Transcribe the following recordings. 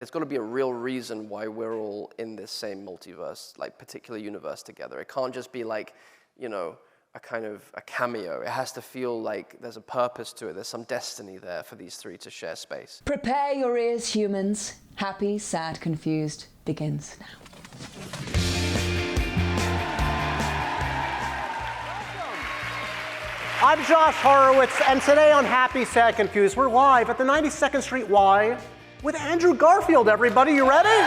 There's got to be a real reason why we're all in this same multiverse, like particular universe together. It can't just be like, a kind of a cameo. It has to feel like there's a purpose to it. There's some destiny there for these three to share space. Prepare your ears, humans. Happy, Sad, Confused begins now. I'm Josh Horowitz, and today on Happy, Sad, Confused, we're live at the 92nd Street Y with Andrew Garfield, everybody. You ready? You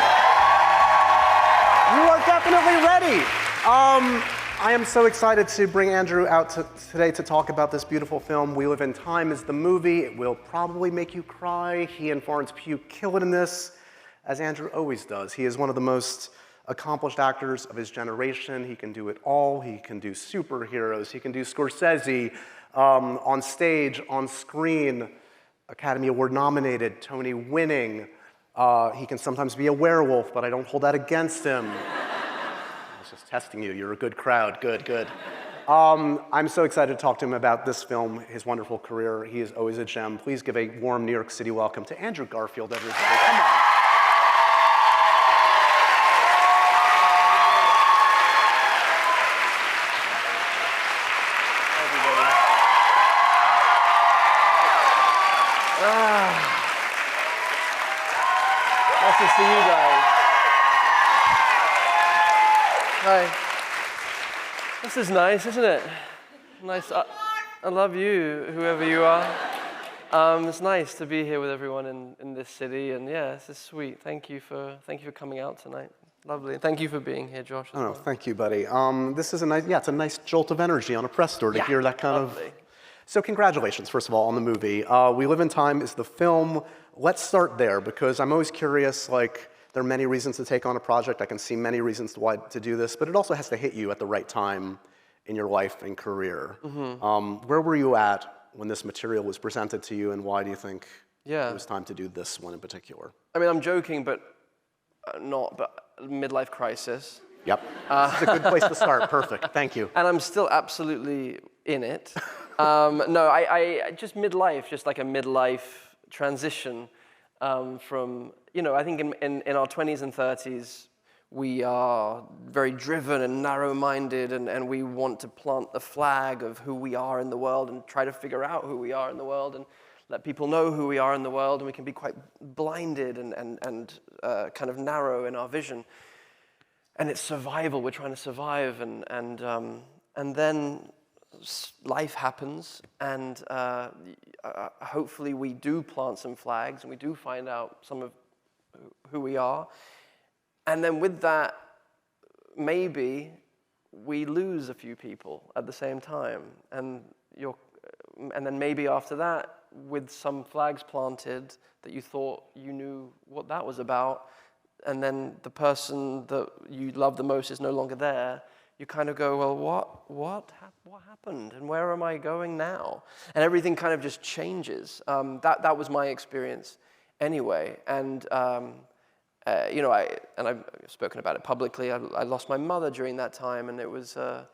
are definitely ready. I am so excited to bring Andrew out today to talk about this beautiful film. We Live in Time is the movie. It will probably make you cry. He and Florence Pugh kill it in this, as Andrew always does. He is one of the most accomplished actors of his generation. He can do it all. He can do superheroes. He can do Scorsese on stage, on screen, Academy Award nominated, Tony winning. He can sometimes be a werewolf, but I don't hold that against him. I was just testing you. You're a good crowd. Good, good. I'm so excited to talk to him about this film, his wonderful career. He is always a gem. Please give a warm New York City welcome to Andrew Garfield, everybody. Come on. Nice to see you guys. Hi. This is nice, isn't it? Nice. I love you, whoever you are. It's nice to be here with everyone in this city, and yeah, this is sweet. Thank you for coming out tonight. Lovely. Thank you for being here, Josh. Oh, well. Thank you, buddy. This is a nice, it's a nice jolt of energy on a press tour to hear that kind lovely. of. So congratulations, first of all, on the movie. We Live in Time is the film. Let's start there, because I'm always curious, like, there are many reasons to take on a project. I can see many reasons why to do this, but it also has to hit you at the right time in your life and career. Mm-hmm. Where were you at when this material was presented to you, and why do you think it was time to do this one in particular? I mean, I'm joking, but midlife crisis. Yep, this is a good place to start. Perfect, thank you. And I'm still absolutely in it. No, I just midlife, just like a midlife transition from, I think in our 20s and 30s, we are very driven and narrow-minded, and we want to plant the flag of who we are in the world and try to figure out who we are in the world and let people know who we are in the world, and we can be quite blinded and kind of narrow in our vision. And it's survival, we're trying to survive, and then life happens, and hopefully we do plant some flags and we do find out some of who we are. And then with that, maybe we lose a few people at the same time. And then maybe after that, with some flags planted that you thought you knew what that was about, and then the person that you love the most is no longer there, you kind of go, well, what happened, and where am I going now? And everything kind of just changes. That was my experience anyway. And I've spoken about it publicly. I lost my mother during that time, and it was a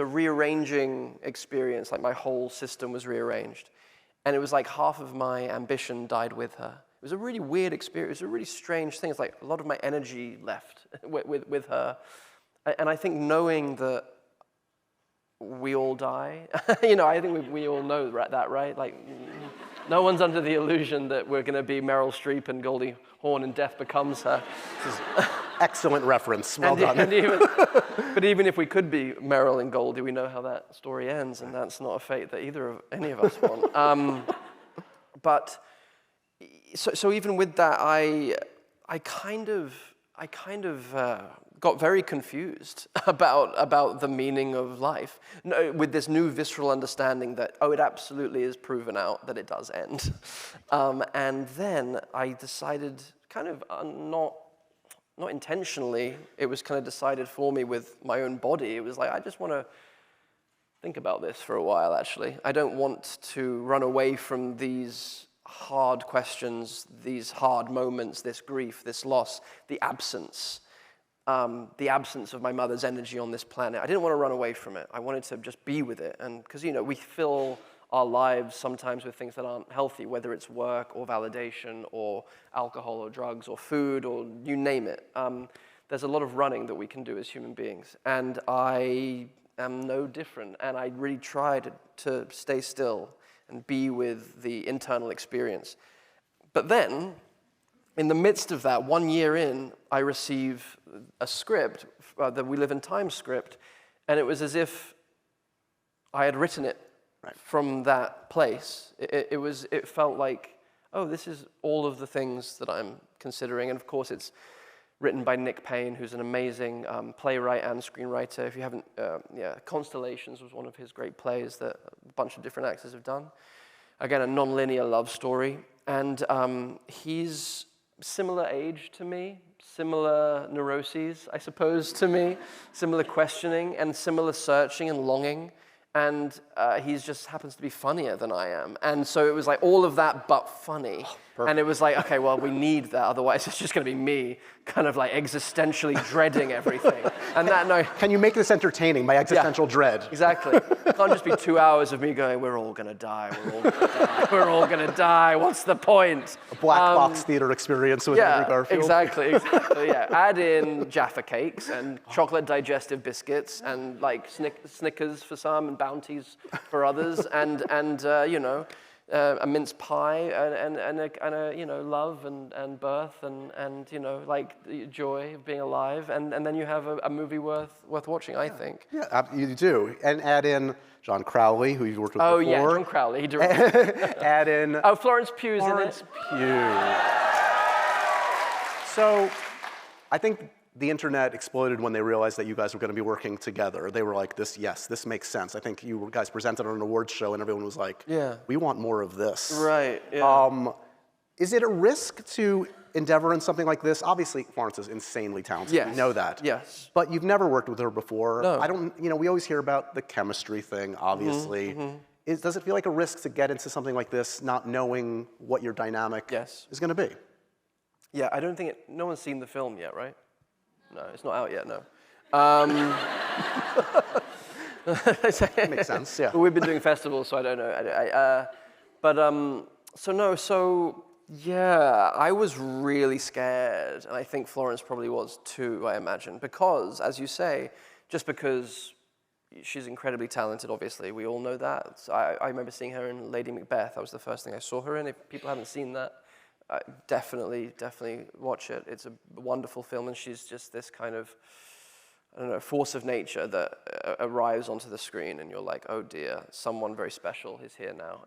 rearranging experience. Like my whole system was rearranged, and it was like half of my ambition died with her. It was a really weird experience. It was a really strange thing. It's like a lot of my energy left with her. And I think knowing that we all die, I think we all know that, right? Like, no one's under the illusion that we're going to be Meryl Streep and Goldie Hawn and death becomes her. This is excellent reference. Well done. But even if we could be Meryl and Goldie, we know how that story ends, and that's not a fate that any of us want. But so even with that, I kind of got very confused about the meaning of life, with this new visceral understanding that, it absolutely is proven out that it does end. And then I decided, kind of not intentionally, it was kind of decided for me with my own body. It was like, I just want to think about this for a while, actually. I don't want to run away from these hard questions, these hard moments, this grief, this loss, the absence of my mother's energy on this planet. I didn't want to run away from it. I wanted to just be with it. And because, we fill our lives sometimes with things that aren't healthy, whether it's work or validation or alcohol or drugs or food or you name it. There's a lot of running that we can do as human beings. And I am no different. And I really try to stay still and be with the internal experience. But then, in the midst of that, 1 year in, I receive a script, the We Live in Time script, and it was as if I had written it from that place. It felt like, oh, this is all of the things that I'm considering. And of course, it's written by Nick Payne, who's an amazing playwright and screenwriter. If you haven't, Constellations was one of his great plays that a bunch of different actors have done. Again, a non-linear love story. And he's similar age to me, similar neuroses, I suppose, to me, similar questioning and similar searching and longing. And he just happens to be funnier than I am. And so it was like all of that but funny. And it was like, okay, well, we need that. Otherwise, it's just going to be me kind of like existentially dreading everything. And that, no. Can you make this entertaining, my existential dread? Exactly. It can't just be 2 hours of me going, we're all going to die, we're all going to die, we're all going to die. What's the point? A black box theater experience with Andrew Garfield. Exactly, yeah. Add in Jaffa cakes and chocolate digestive biscuits and like Snickers for some and Bounties for others and a mince pie and a love and birth and like the joy of being alive and then you have a movie worth watching, I think. Yeah, you do. And add in John Crowley, who you've worked with before. Oh yeah, John Crowley. He directed. Add in Florence Pugh's in it. Pugh. So, I think the internet exploded when they realized that you guys were going to be working together. They were like, this makes sense. I think you guys presented on an awards show and everyone was like, we want more of this. Right, yeah. Is it a risk to endeavor in something like this? Obviously, Florence is insanely talented. Yes. We know that. Yes. But you've never worked with her before. No. We always hear about the chemistry thing, obviously. Does it feel like a risk to get into something like this, not knowing what your dynamic is going to be? Yeah, I don't think no one's seen the film yet, right? No, it's not out yet, no. Makes sense, yeah. We've been doing festivals, so I don't know. I was really scared, and I think Florence probably was too, I imagine, because, as you say, just because she's incredibly talented, obviously, we all know that. So I remember seeing her in Lady Macbeth. That was the first thing I saw her in. If people haven't seen that, definitely watch it. It's a wonderful film, and she's just this kind of, force of nature that arrives onto the screen, and you're like, oh dear, someone very special is here now.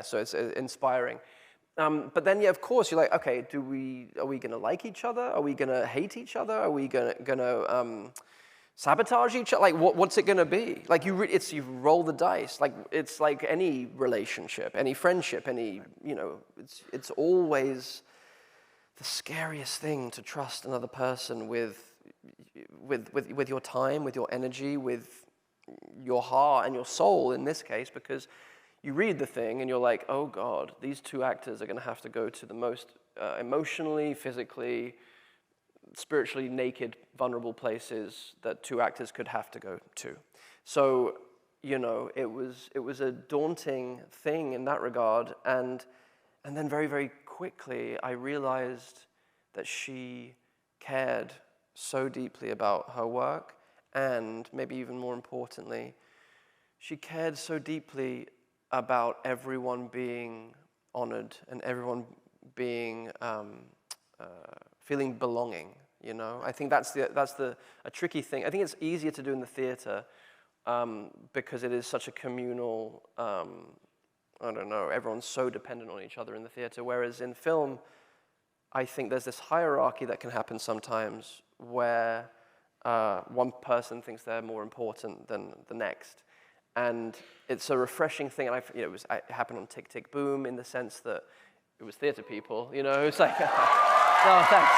So it's inspiring. But then, of course, you're like, okay, are we going to like each other? Are we going to hate each other? Are we going to sabotage each other? Like, what's it going to be? Like, you roll the dice. Like, it's like any relationship, any friendship, it's always the scariest thing to trust another person with your time, with your energy, with your heart and your soul in this case, because you read the thing and you're like, oh God, these two actors are going to have to go to the most emotionally, physically, spiritually naked, vulnerable places that two actors could have to go to. So, it was a daunting thing in that regard, and then very, very quickly I realized that she cared so deeply about her work, and maybe even more importantly, she cared so deeply about everyone being honored and everyone being feeling belonging. I think that's a tricky thing. I think it's easier to do in the theater because it is such a communal. Everyone's so dependent on each other in the theater. Whereas in film, I think there's this hierarchy that can happen sometimes where one person thinks they're more important than the next. And it's a refreshing thing. And it happened on Tick, Tick, Boom in the sense that it was theater people, It's like, oh, thanks.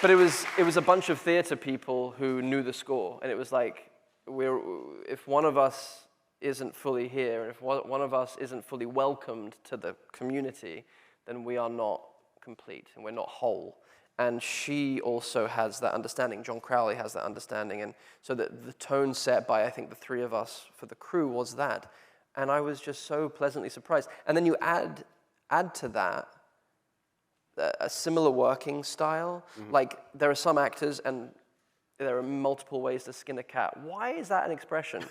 But it was a bunch of theater people who knew the score. And it was like, if one of us isn't fully here, and if one of us isn't fully welcomed to the community, then we are not complete and we're not whole. And she also has that understanding. John Crowley has that understanding. And so the tone set by, I think, the three of us for the crew was that. And I was just so pleasantly surprised. And then you add to that a similar working style. Like, there are some actors, and there are multiple ways to skin a cat. Why is that an expression?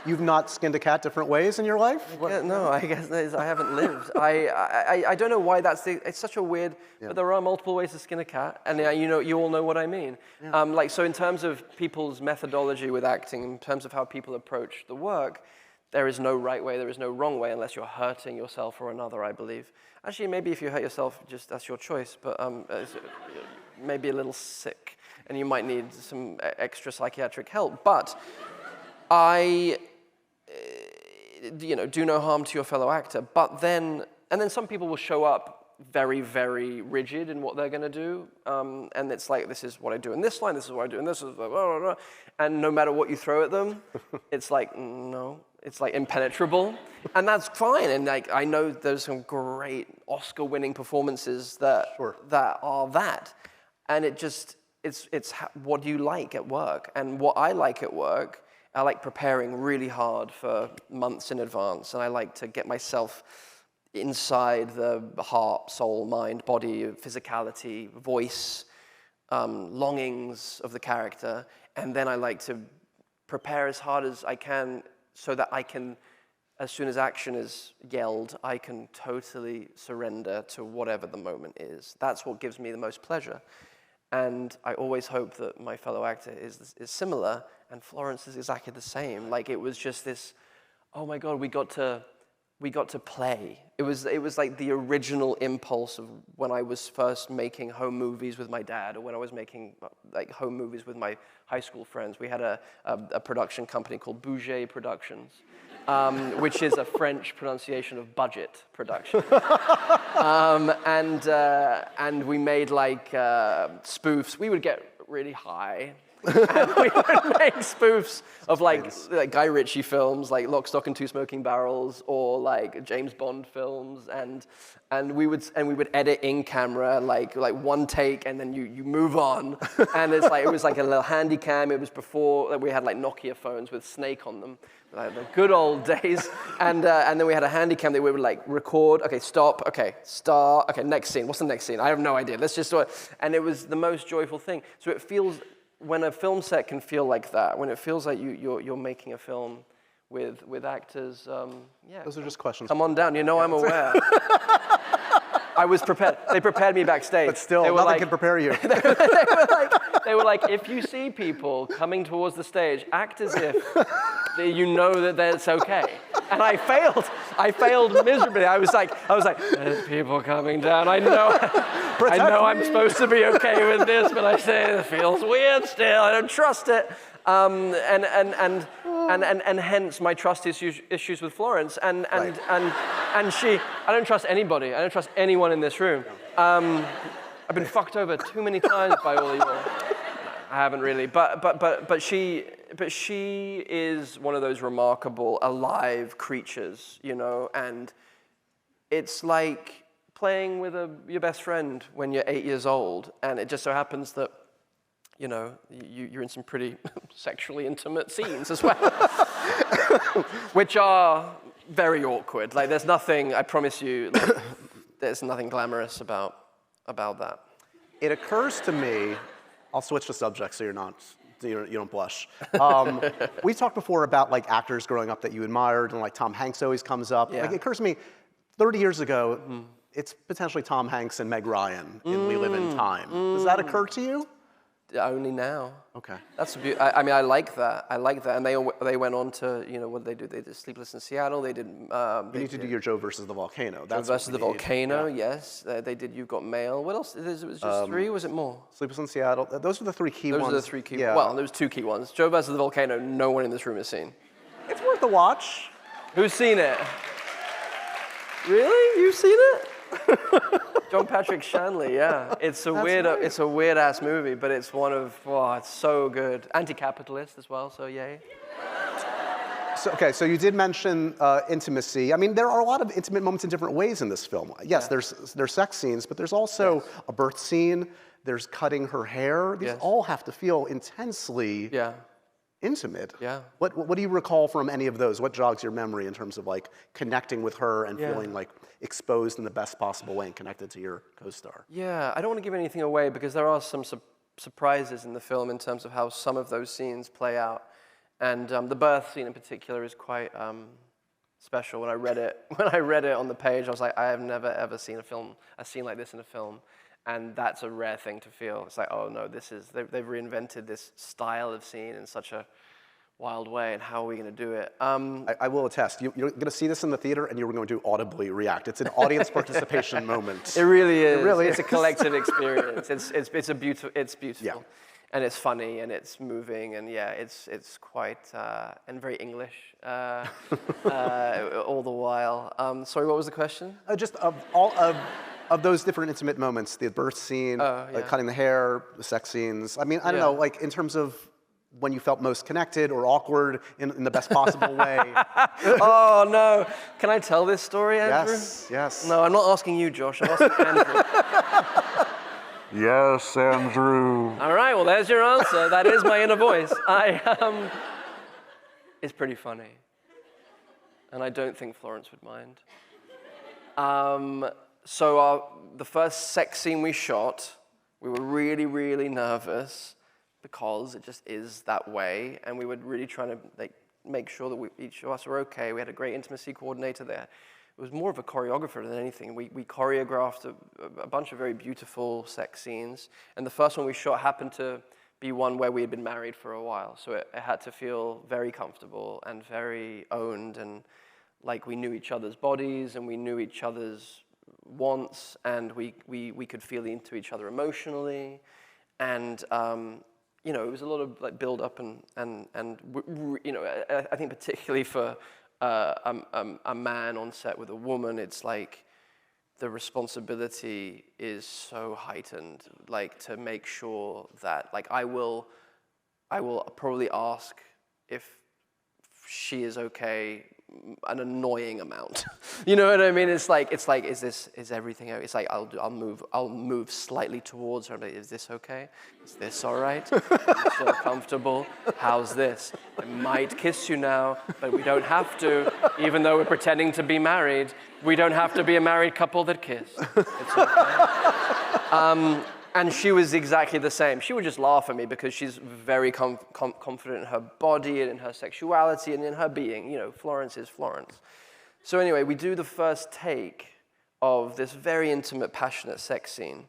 You've not skinned a cat different ways in your life? Yeah, no, I guess I haven't lived. I don't know why it's such a weird, but there are multiple ways to skin a cat, and you all know what I mean. Yeah. So in terms of people's methodology with acting, in terms of how people approach the work, there is no right way, there is no wrong way, unless you're hurting yourself or another, I believe. Actually, maybe if you hurt yourself, just that's your choice, but maybe a little sick, and you might need some extra psychiatric help. But I, do no harm to your fellow actor. But then some people will show up very, very rigid in what they're going to do, and it's like, this is what I do in this line, this is what I do in this, blah, blah, blah. And no matter what you throw at them, it's like, no, it's like impenetrable, and that's fine. And like, I know there's some great Oscar-winning performances that are that, and it's what do you like at work? And what I like at work, I like preparing really hard for months in advance, and I like to get myself inside the heart, soul, mind, body, physicality, voice, longings of the character, and then I like to prepare as hard as I can so that I can, as soon as action is yelled, I can totally surrender to whatever the moment is. That's what gives me the most pleasure. And I always hope that my fellow actor is similar, and Florence is exactly the same. Like, it was just this, oh my God, we got to play. It was like the original impulse of when I was first making home movies with my dad, or when I was making like home movies with my high school friends. We had a production company called Bouget Productions, which is a French pronunciation of budget production. And we made like spoofs. We would get really high. And we would make spoofs of like Guy Ritchie films, like Lock, Stock, and Two Smoking Barrels, or like James Bond films, and we would edit in camera, like one take, and then you move on, and it was like a little handy cam. It was before we had like Nokia phones with Snake on them, like the good old days, and then we had a handy cam that we would like record. Okay, stop. Okay, start. Okay, next scene. What's the next scene? I have no idea. Let's just do it. And it was the most joyful thing. So it feels. When a film set can feel like that, when it feels like you're making a film with actors, Those are just questions. Come on down. I'm aware. I was prepared. They prepared me backstage. But still, nothing can prepare you. They were like, if you see people coming towards the stage, act as if you know that it's okay. And I failed. I failed miserably. I was like, there's people coming down. I know I'm supposed to be okay with this, but I say it feels weird still. I don't trust it. And hence my trust issues with Florence. And she, I don't trust anybody. I don't trust anyone in this room. I've been fucked over too many times by all of you. I haven't really, but she is one of those remarkable, alive creatures, and it's like playing with your best friend when you're 8 years old, and it just so happens that, you're in some pretty sexually intimate scenes as well, which are very awkward. Like, there's nothing, I promise you, there's nothing glamorous about that. It occurs to me, I'll switch the subject so you don't blush. We talked before about like actors growing up that you admired, and like Tom Hanks always comes up. Yeah. Like, it occurs to me, 30 years ago, it's potentially Tom Hanks and Meg Ryan in We Live in Time. Does that occur to you? Only now. Okay. That's I mean, I like that. And they went on to, what did they do? They did Sleepless in Seattle. They did. You need to do your Joe versus the Volcano. Joe versus the Volcano. Yeah. Yes. They did You've Got Mail. What else? It was just three. Was it more? Sleepless in Seattle. Those are the three key ones. Those are the three key. Yeah. Well, there was two key ones. Joe versus the Volcano. No one in this room has seen. It's worth a watch. Who's seen it? Really? You've seen it? John Patrick Shanley, yeah. It's a weird ass movie, but it's one of, it's so good. Anti-capitalist as well, so yay. So you did mention intimacy. I mean, there are a lot of intimate moments in different ways in this film. Yes, there's sex scenes, but there's also a birth scene. There's cutting her hair. These all have to feel intensely intimate. Yeah. What do you recall from any of those? What jogs your memory in terms of like connecting with her and feeling like exposed in the best possible way and connected to your co-star? Yeah, I don't want to give anything away because there are some surprises in the film in terms of how some of those scenes play out. And the birth scene in particular is quite special. When I read it on the page, I was like, I have never ever seen a scene like this in a film. And that's a rare thing to feel. It's like, oh no, they've reinvented this style of scene in such a wild way, and how are we going to do it? I will attest, you're going to see this in the theater, and you're going to audibly react. It's an audience participation moment. It really is. It really it's is. A collective experience. It's beautiful. Yeah. And it's funny, and it's moving, and it's quite, and very English all the while. Sorry, what was the question? Just of those different intimate moments, the birth scene, cutting the hair, the sex scenes. I mean, I don't know, like in terms of when you felt most connected or awkward in the best possible way. Oh no, can I tell this story, Andrew? Yes. No, I'm not asking you, Josh, I'm asking Andrew. Yes, Andrew. All right, well, there's your answer. That is my inner voice. It's pretty funny. And I don't think Florence would mind. So the first sex scene we shot, we were really, really nervous because it just is that way. And we were really trying to make sure that each of us were okay. We had a great intimacy coordinator there. It was more of a choreographer than anything. We choreographed a bunch of very beautiful sex scenes. And the first one we shot happened to be one where we had been married for a while. So it had to feel very comfortable and very owned, and like we knew each other's bodies and we knew each other's wants, and we could feel into each other emotionally. And you know, it was a lot of like build up and you know, I think particularly for a man on set with a woman, it's like the responsibility is so heightened, like to make sure that, like, I will probably ask if she is okay an annoying amount. You know what I mean? It's like is everything okay? It's like I'll move slightly towards her. Like, is this okay? Is this all right? Are you still comfortable? How's this? I might kiss you now, but we don't have to. Even though we're pretending to be married, we don't have to be a married couple that kiss. It's okay. And she was exactly the same. She would just laugh at me because she's very confident in her body and in her sexuality and in her being. You know, Florence is Florence. So anyway, we do the first take of this very intimate, passionate sex scene.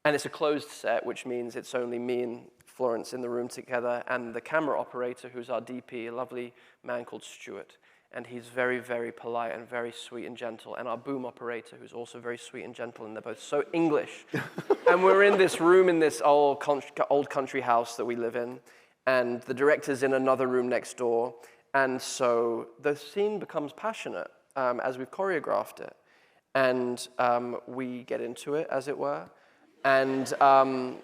And it's a closed set, which means it's only me and Florence in the room together, and the camera operator, who's our DP, a lovely man called Stuart. And he's very, very polite and very sweet and gentle. And our boom operator, who's also very sweet and gentle, and they're both so English. And we're in this room in this old country house that we live in. And the director's in another room next door. And so the scene becomes passionate as we've choreographed it. And we get into it, as it were. And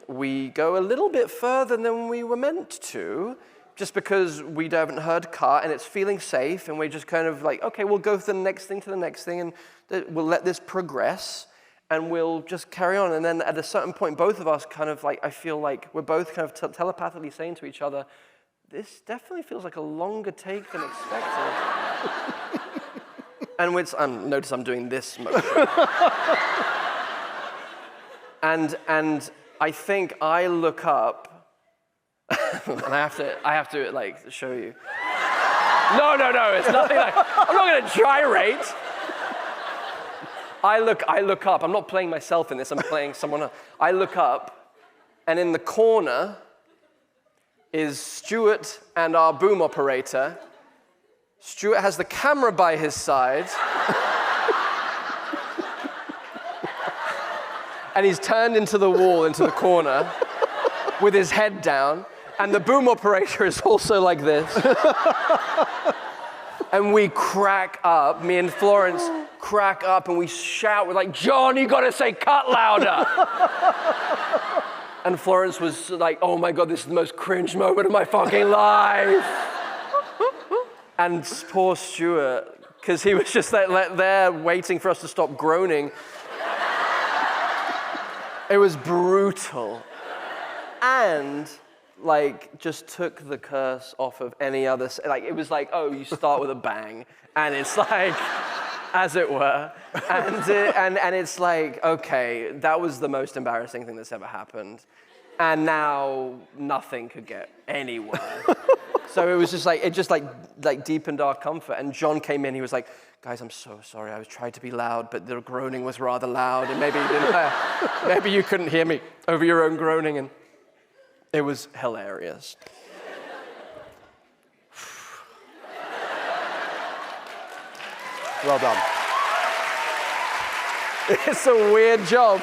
we go a little bit further than we were meant to, just because we haven't heard cut and it's feeling safe, and we're just kind of like, okay, we'll go to the next thing, and we'll let this progress, and we'll just carry on. And then at a certain point, both of us kind of like, I feel like we're both kind of telepathically saying to each other, this definitely feels like a longer take than expected. And notice I'm doing this motion. And I think I look up, and I have to like show you. No, it's nothing like, I'm not gonna gyrate. I look up, I'm not playing myself in this, I'm playing someone else. I look up, and in the corner is Stuart and our boom operator. Stuart has the camera by his side. And he's turned into the wall, into the corner, with his head down. And the boom operator is also like this. And we crack up, me and Florence crack up, and we shout, we're like, John, you gotta say cut louder. And Florence was like, oh my God, this is the most cringe moment of my fucking life. And poor Stuart, because he was just like there waiting for us to stop groaning. It was brutal. And like just took the curse off of any other, like it was like, oh, you start with a bang, and it's like, as it were, and it's like, okay, that was the most embarrassing thing that's ever happened, and now nothing could get any worse. So it was just like, it just like deepened our comfort. And John came in, he was like, guys, I'm so sorry, I was trying to be loud, but the groaning was rather loud, and maybe you couldn't hear me over your own groaning, and it was hilarious. Well done. It's a weird job.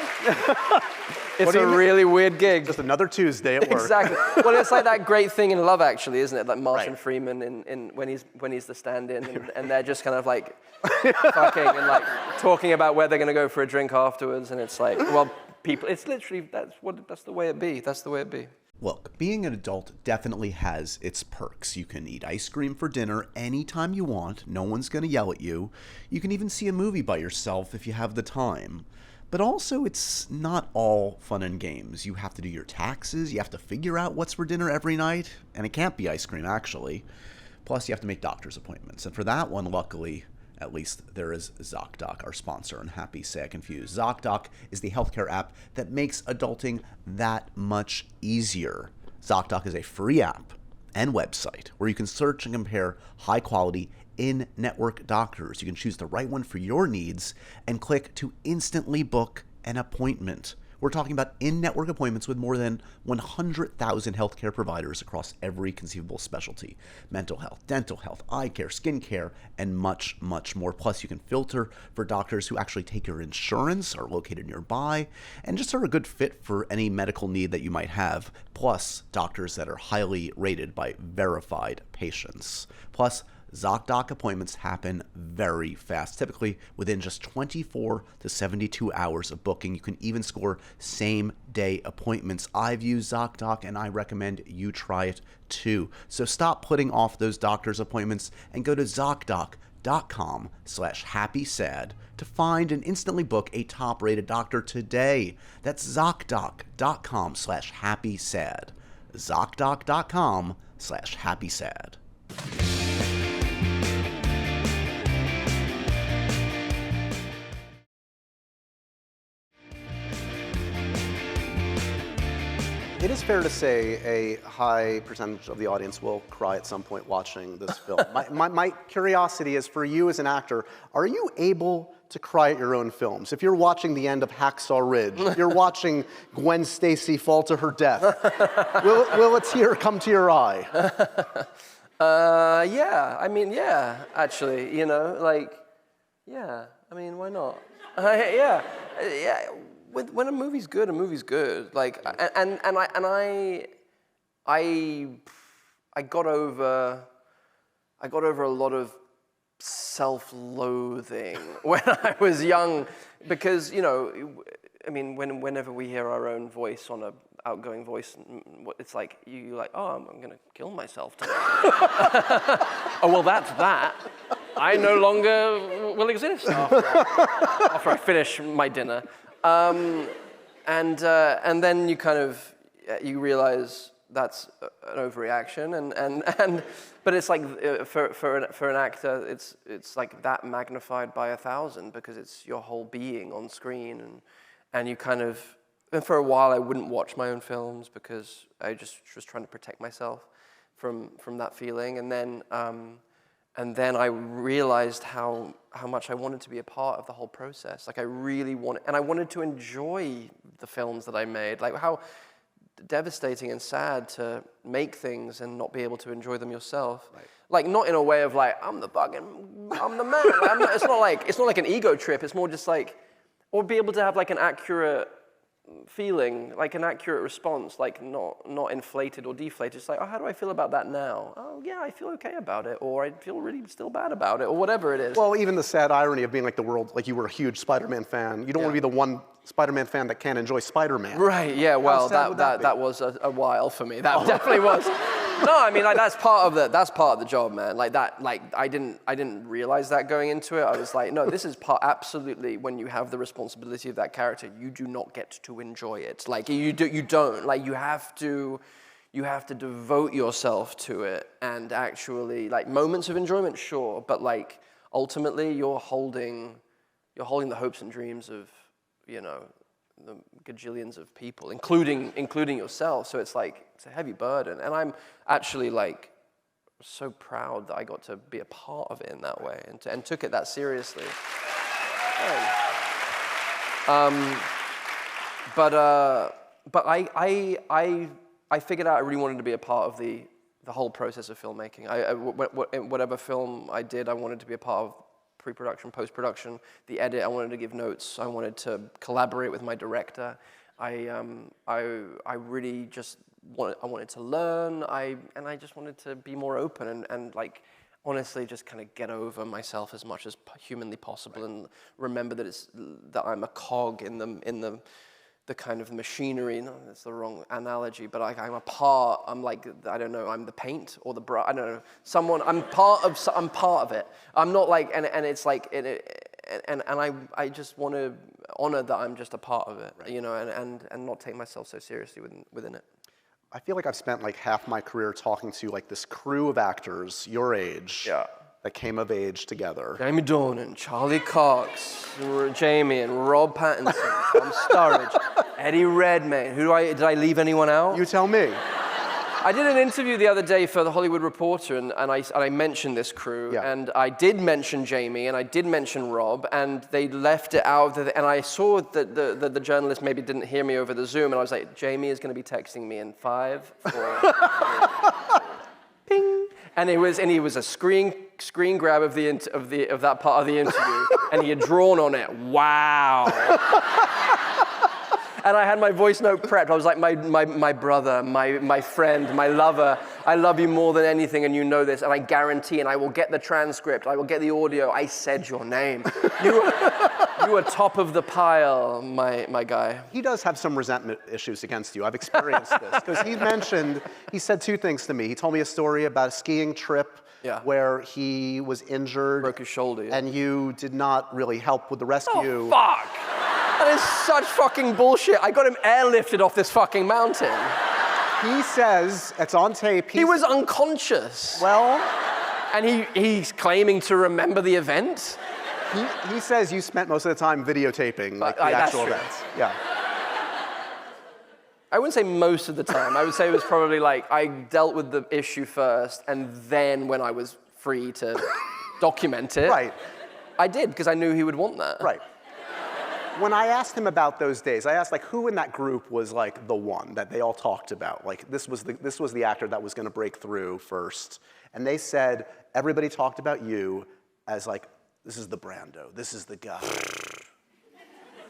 It's a really weird gig. Just another Tuesday at work. Exactly. Well, it's like that great thing in Love, actually, isn't it? Like Martin Freeman in when he's the stand-in, and they're just kind of like fucking and like talking about where they're gonna go for a drink afterwards, and it's like, well, people, it's literally that's the way it be. That's the way it be. Look, being an adult definitely has its perks. You can eat ice cream for dinner anytime you want. No one's going to yell at you. You can even see a movie by yourself if you have the time. But also, it's not all fun and games. You have to do your taxes. You have to figure out what's for dinner every night. And it can't be ice cream, actually. Plus, you have to make doctor's appointments. And for that one, luckily, at least there is ZocDoc, our sponsor, and happy, sad, confused. ZocDoc is the healthcare app that makes adulting that much easier. ZocDoc is a free app and website where you can search and compare high-quality in-network doctors. You can choose the right one for your needs and click to instantly book an appointment. We're talking about in-network appointments with more than 100,000 healthcare providers across every conceivable specialty. Mental health, dental health, eye care, skin care, and much, much more. Plus, you can filter for doctors who actually take your insurance, are located nearby, and just are a good fit for any medical need that you might have. Plus, doctors that are highly rated by verified patients. Plus, ZocDoc appointments happen very fast, typically within just 24 to 72 hours of booking. You can even score same-day appointments. I've used ZocDoc, and I recommend you try it too. So stop putting off those doctor's appointments and go to ZocDoc.com/happysad to find and instantly book a top-rated doctor today. That's ZocDoc.com/happysad. ZocDoc.com/happysad. It is fair to say a high percentage of the audience will cry at some point watching this film. My curiosity is, for you as an actor, are you able to cry at your own films? If you're watching the end of Hacksaw Ridge, if you're watching Gwen Stacy fall to her death, will a tear come to your eye? Yeah. I mean, yeah, actually, you know, like, yeah. I mean, why not? Yeah. When a movie's good, a movie's good. Like, and I got over a lot of self-loathing when I was young, because, you know, I mean, whenever we hear our own voice on a outgoing voice, it's like you're like, oh, I'm gonna kill myself today. Oh, well, that's that. I no longer will exist after I finish my dinner. And then you kind of you realize that's an overreaction, but it's like for an actor, it's like that magnified by 1,000, because it's your whole being on screen, and you kind of, and for a while I wouldn't watch my own films because I just was trying to protect myself from that feeling, and then I realized how much I wanted to be a part of the whole process. Like, I really wanted, and I wanted to enjoy the films that I made. Like, how devastating and sad to make things and not be able to enjoy them yourself. Right. Like, not in a way of like, I'm the man. Like, it's not like an ego trip. It's more just like, or be able to have like an accurate feeling, like an accurate response, like not inflated or deflated. It's like, oh, how do I feel about that now? Oh, yeah, I feel okay about it, or I feel really still bad about it, or whatever it is. Well, even the sad irony of being like the world, like you were a huge Spider-Man fan. You don't want to be the one Spider-Man fan that can't enjoy Spider-Man. Right, yeah, well, that was a while for me. That definitely was. No, I mean, like, that's part of the job, man. Like that, like, I didn't realize that going into it. I was like, no, this is absolutely, when you have the responsibility of that character, you do not get to enjoy it. Like, you don't. Like, you have to devote yourself to it, and actually, like, moments of enjoyment, sure, but like, ultimately, you're holding the hopes and dreams of, you know, the gajillions of people, including yourself. So it's like, it's a heavy burden. And I'm actually like so proud that I got to be a part of it in that way and took it that seriously. But I figured out I really wanted to be a part of the whole process of filmmaking. Whatever film I did, I wanted to be a part of pre-production, post-production, the edit. I wanted to give notes. I wanted to collaborate with my director. I really just wanted to learn. I just wanted to be more open and like honestly just kind of get over myself as much as humanly possible, and remember that I'm a cog in the kind of machinery. No, that's the wrong analogy, but I'm a part. I'm like, I don't know, I'm the paint or the brush. I don't know. I'm part of it. I'm not like, and it's like, and I just want to honor that I'm just a part of it, right. You know, and not take myself so seriously within it. I feel like I've spent like half my career talking to like this crew of actors your age. Yeah. That came of age together. Jamie Dornan, Charlie Cox, Jamie and Rob Pattinson, Tom Sturridge, Eddie Redmayne. Did I leave anyone out? You tell me. I did an interview the other day for The Hollywood Reporter, and I mentioned this crew, yeah. And I did mention Jamie, and I did mention Rob, and they left it out, and I saw that the journalist maybe didn't hear me over the Zoom, and I was like, Jamie is going to be texting me in 5, 4, 3, ping. And he was a screen grab of that part of the interview, and he had drawn on it. Wow. And I had my voice note prepped. I was like, my brother, my friend, my lover, I love you more than anything, and you know this, and I guarantee, and I will get the transcript, I will get the audio, I said your name. You are top of the pile, my guy. He does have some resentment issues against you. I've experienced this. Because he said 2 things to me. He told me a story about a skiing trip where he was injured. Broke his shoulder. Yeah. And you did not really help with the rescue. Oh, fuck! That is such fucking bullshit. I got him airlifted off this fucking mountain. He says, it's on tape. He was unconscious. Well. And he's claiming to remember the event? He says you spent most of the time videotaping like the actual events. Yeah. I wouldn't say most of the time. I would say it was probably like I dealt with the issue first, and then when I was free to document it, right. I did, because I knew he would want that. Right. When I asked him about those days, I asked like who in that group was like the one that they all talked about. Like this was the actor that was going to break through first, and they said everybody talked about you as like, this is the Brando, this is the guy.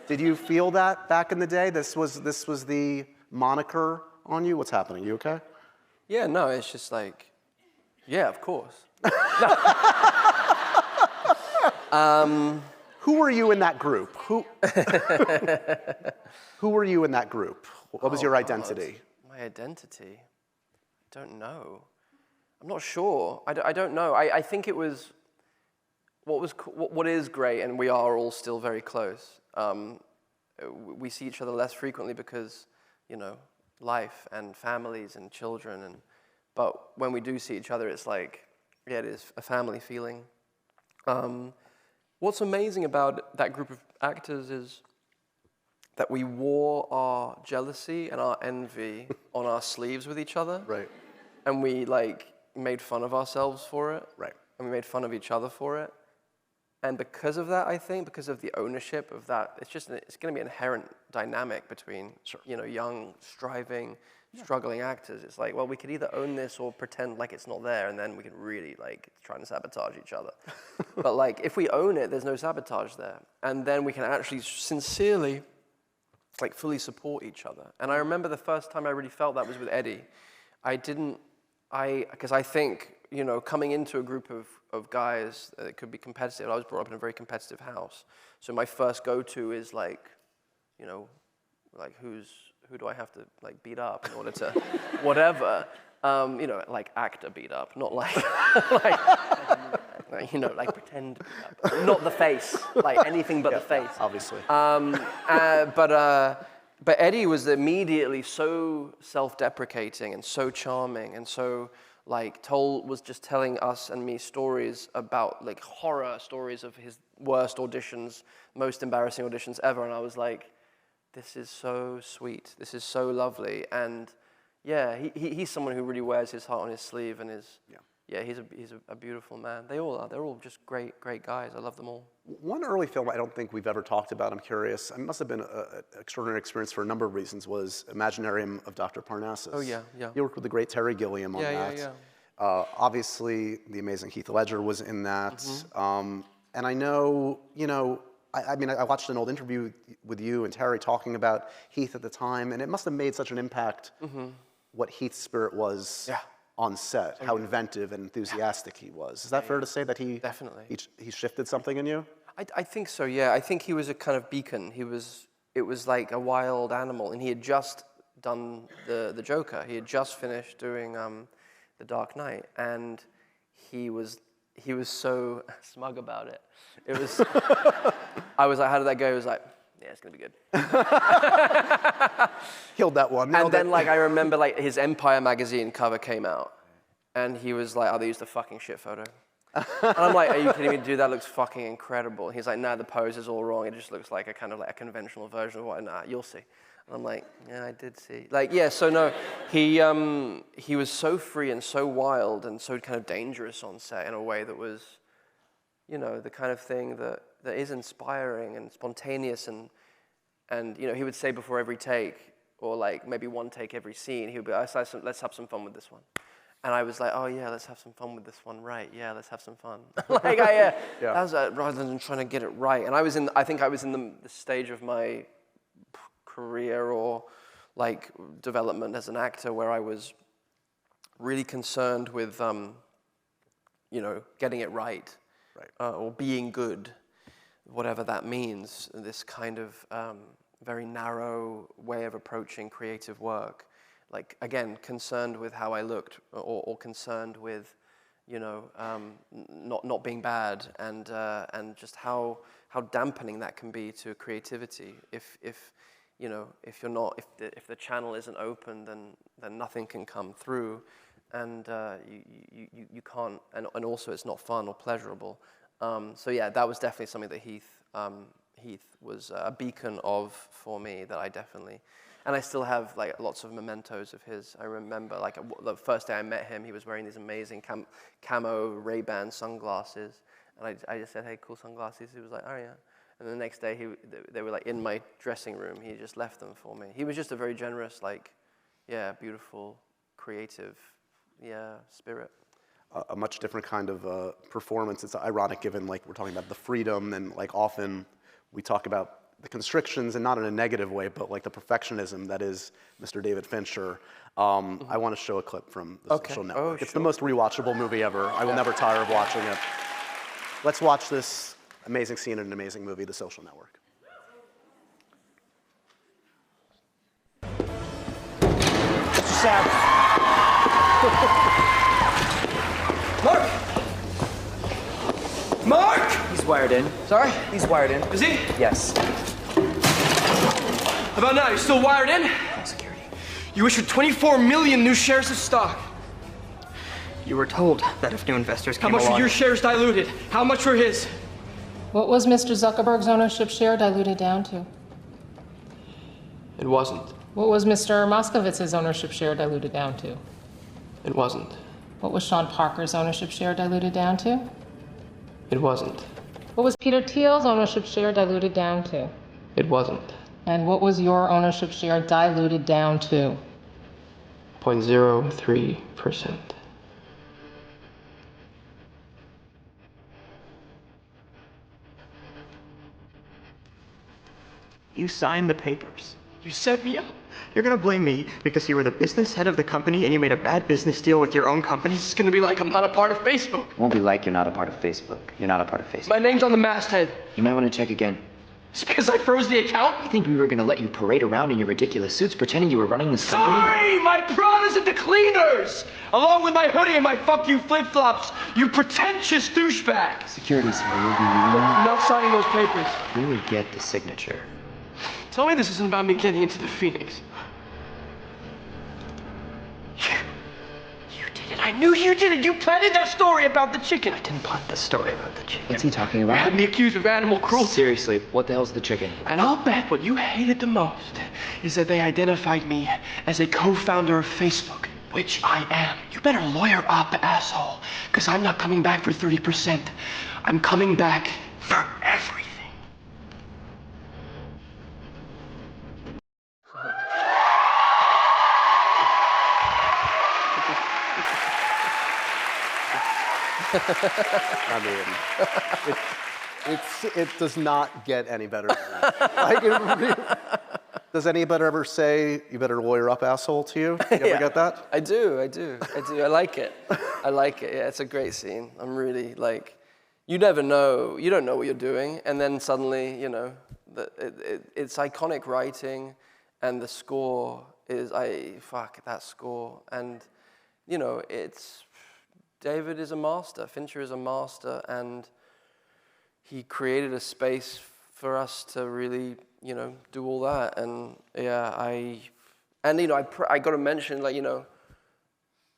Did you feel that back in the day? This was the moniker on you? What's happening? You okay? Yeah, no, it's just like, yeah, of course. Who were you in that group? Who were you in that group? What was your identity? God. My identity? I don't know. I'm not sure. I don't know. I think it was what is great, and we are all still very close. We see each other less frequently because, you know, life and families and children, but when we do see each other, it's like, yeah, it is a family feeling. What's amazing about that group of actors is that we wore our jealousy and our envy on our sleeves with each other. Right. And we like made fun of ourselves for it. Right. And we made fun of each other for it. And because of that, I think, because of the ownership of that, it's going to be an inherent dynamic between, you know, young, striving, struggling actors. It's like, well, we could either own this or pretend like it's not there, and then we can really like try and sabotage each other. But like, if we own it, there's no sabotage there, and then we can actually sincerely, like, fully support each other. And I remember the first time I really felt that was with Eddie. Because I think, you know, coming into a group of guys that could be competitive, I was brought up in a very competitive house. So my first go-to is like, you know, like who do I have to like beat up in order to whatever. You know, like actor beat up, not like, you know, like pretend beat up. Not the face, like anything but the face. Obviously. But Eddie was immediately so self-deprecating and so charming and so like was just telling us and me stories about like horror stories of his worst auditions, most embarrassing auditions ever. And I was like, this is so sweet. This is so lovely. And yeah, he's someone who really wears his heart on his sleeve and is, he's a beautiful man. They all are. They're all just great guys. I love them all. One early film I don't think we've ever talked about, I'm curious, it must have been an extraordinary experience for a number of reasons, was Imaginarium of Dr. Parnassus. Oh, yeah. You worked with the great Terry Gilliam on that. Obviously, the amazing Heath Ledger was in that. And I know, you know, I mean, I watched an old interview with you and Terry talking about Heath at the time, and it must have made such an impact what Heath's spirit was on set, how inventive and enthusiastic he was. Is that fair to say that he shifted something in you? I think so, yeah. I think he was a kind of beacon. It was like a wild animal, and he had just done the Joker. He had just finished doing The Dark Knight, and he was so smug about it. It was, I was like, how did that go? He was like, yeah, it's gonna be good. Killed that one. And then like, I remember like his Empire magazine cover came out, and he was like, oh, they used a fucking shit photo. And I'm like, are you kidding me, dude? That looks fucking incredible. And he's like, nah, the pose is all wrong. It just looks like a kind of like a conventional version of what, nah, you'll see. And I'm like, yeah, I did see. Like, yeah, so no, he was so free and so wild and so kind of dangerous on set in a way that was, you know, the kind of thing that is inspiring and spontaneous and you know, he would say before every take, or like maybe one take every scene, he would be, let's have some fun with this one. And I was like, oh yeah, let's have some fun with this one, right? Yeah, let's have some fun. Like, that was rather than trying to get it right. And I think I was in the stage of my career or like development as an actor where I was really concerned with, you know, getting it right. Or being good, whatever that means. This kind of very narrow way of approaching creative work. Like, again, concerned with how I looked, or concerned with, you know, not being bad, and just how dampening that can be to creativity. If you know, if the channel isn't open, then nothing can come through, and you can't, and also it's not fun or pleasurable. So yeah, that was definitely something that Heath was a beacon of for me, that I definitely. And I still have like lots of mementos of his. I remember like the first day I met him, he was wearing these amazing camo Ray-Ban sunglasses. And I just said, hey, cool sunglasses. He was like, oh yeah. And the next day they were like in my dressing room. He just left them for me. He was just a very generous, like, yeah, beautiful, creative, spirit. A much different kind of performance. It's ironic given like we're talking about the freedom, and like often we talk about the constrictions, and not in a negative way, but like the perfectionism that is Mr. David Fincher. I want to show a clip from The Social Network. It's the most rewatchable movie ever. I will never tire of watching it. Let's watch this amazing scene in an amazing movie, The Social Network. What's your sound? Mark! Mark! He's wired in. Sorry? He's wired in. Is he? Yes. How about now? You still wired in? Security. You issued 24 million new shares of stock. You were told that if new investors came How much along... were your shares diluted? How much were his? What was Mr. Zuckerberg's ownership share diluted down to? It wasn't. What was Mr. Moskowitz's ownership share diluted down to? It wasn't. What was Sean Parker's ownership share diluted down to? It wasn't. What was Peter Thiel's ownership share diluted down to? It wasn't. And what was your ownership share diluted down to? 0.03%. You signed the papers. You set me up. You're gonna blame me because you were the business head of the company and you made a bad business deal with your own company? It's gonna be like I'm not a part of Facebook. It won't be like you're not a part of Facebook. You're not a part of Facebook. My name's on the masthead. You might want to check again. It's because I froze the account? You think we were gonna let you parade around in your ridiculous suits pretending you were running this company? Sorry, my Prada's at the cleaners! Along with my hoodie and my fuck you flip-flops, you pretentious douchebag! Security's here. You'll be Enough signing those papers. when we get the signature. Tell me this isn't about me getting into the Phoenix. You did it. I knew you did it. You planted that story about the chicken. I didn't plant the story about the chicken. What's he talking You about? had me accused of animal cruelty. Seriously, what the hell's the chicken? And I'll bet what you hated the most is that they identified me as a co-founder of Facebook, which I am. You better lawyer up, asshole, because I'm not coming back for 30%. I'm coming back for everything. I mean, it does not get any better than that. Like, does anybody ever say, you better lawyer up, asshole, to you? You ever get that? I do. I like it. Yeah, it's a great scene. I'm really like, you never know. You don't know what you're doing, and then suddenly, you know, it's iconic writing, and the score is fuck that score, and you know, David is a master. Fincher is a master, and he created a space for us to really, you know, do all that. And yeah, I got to mention, like, you know,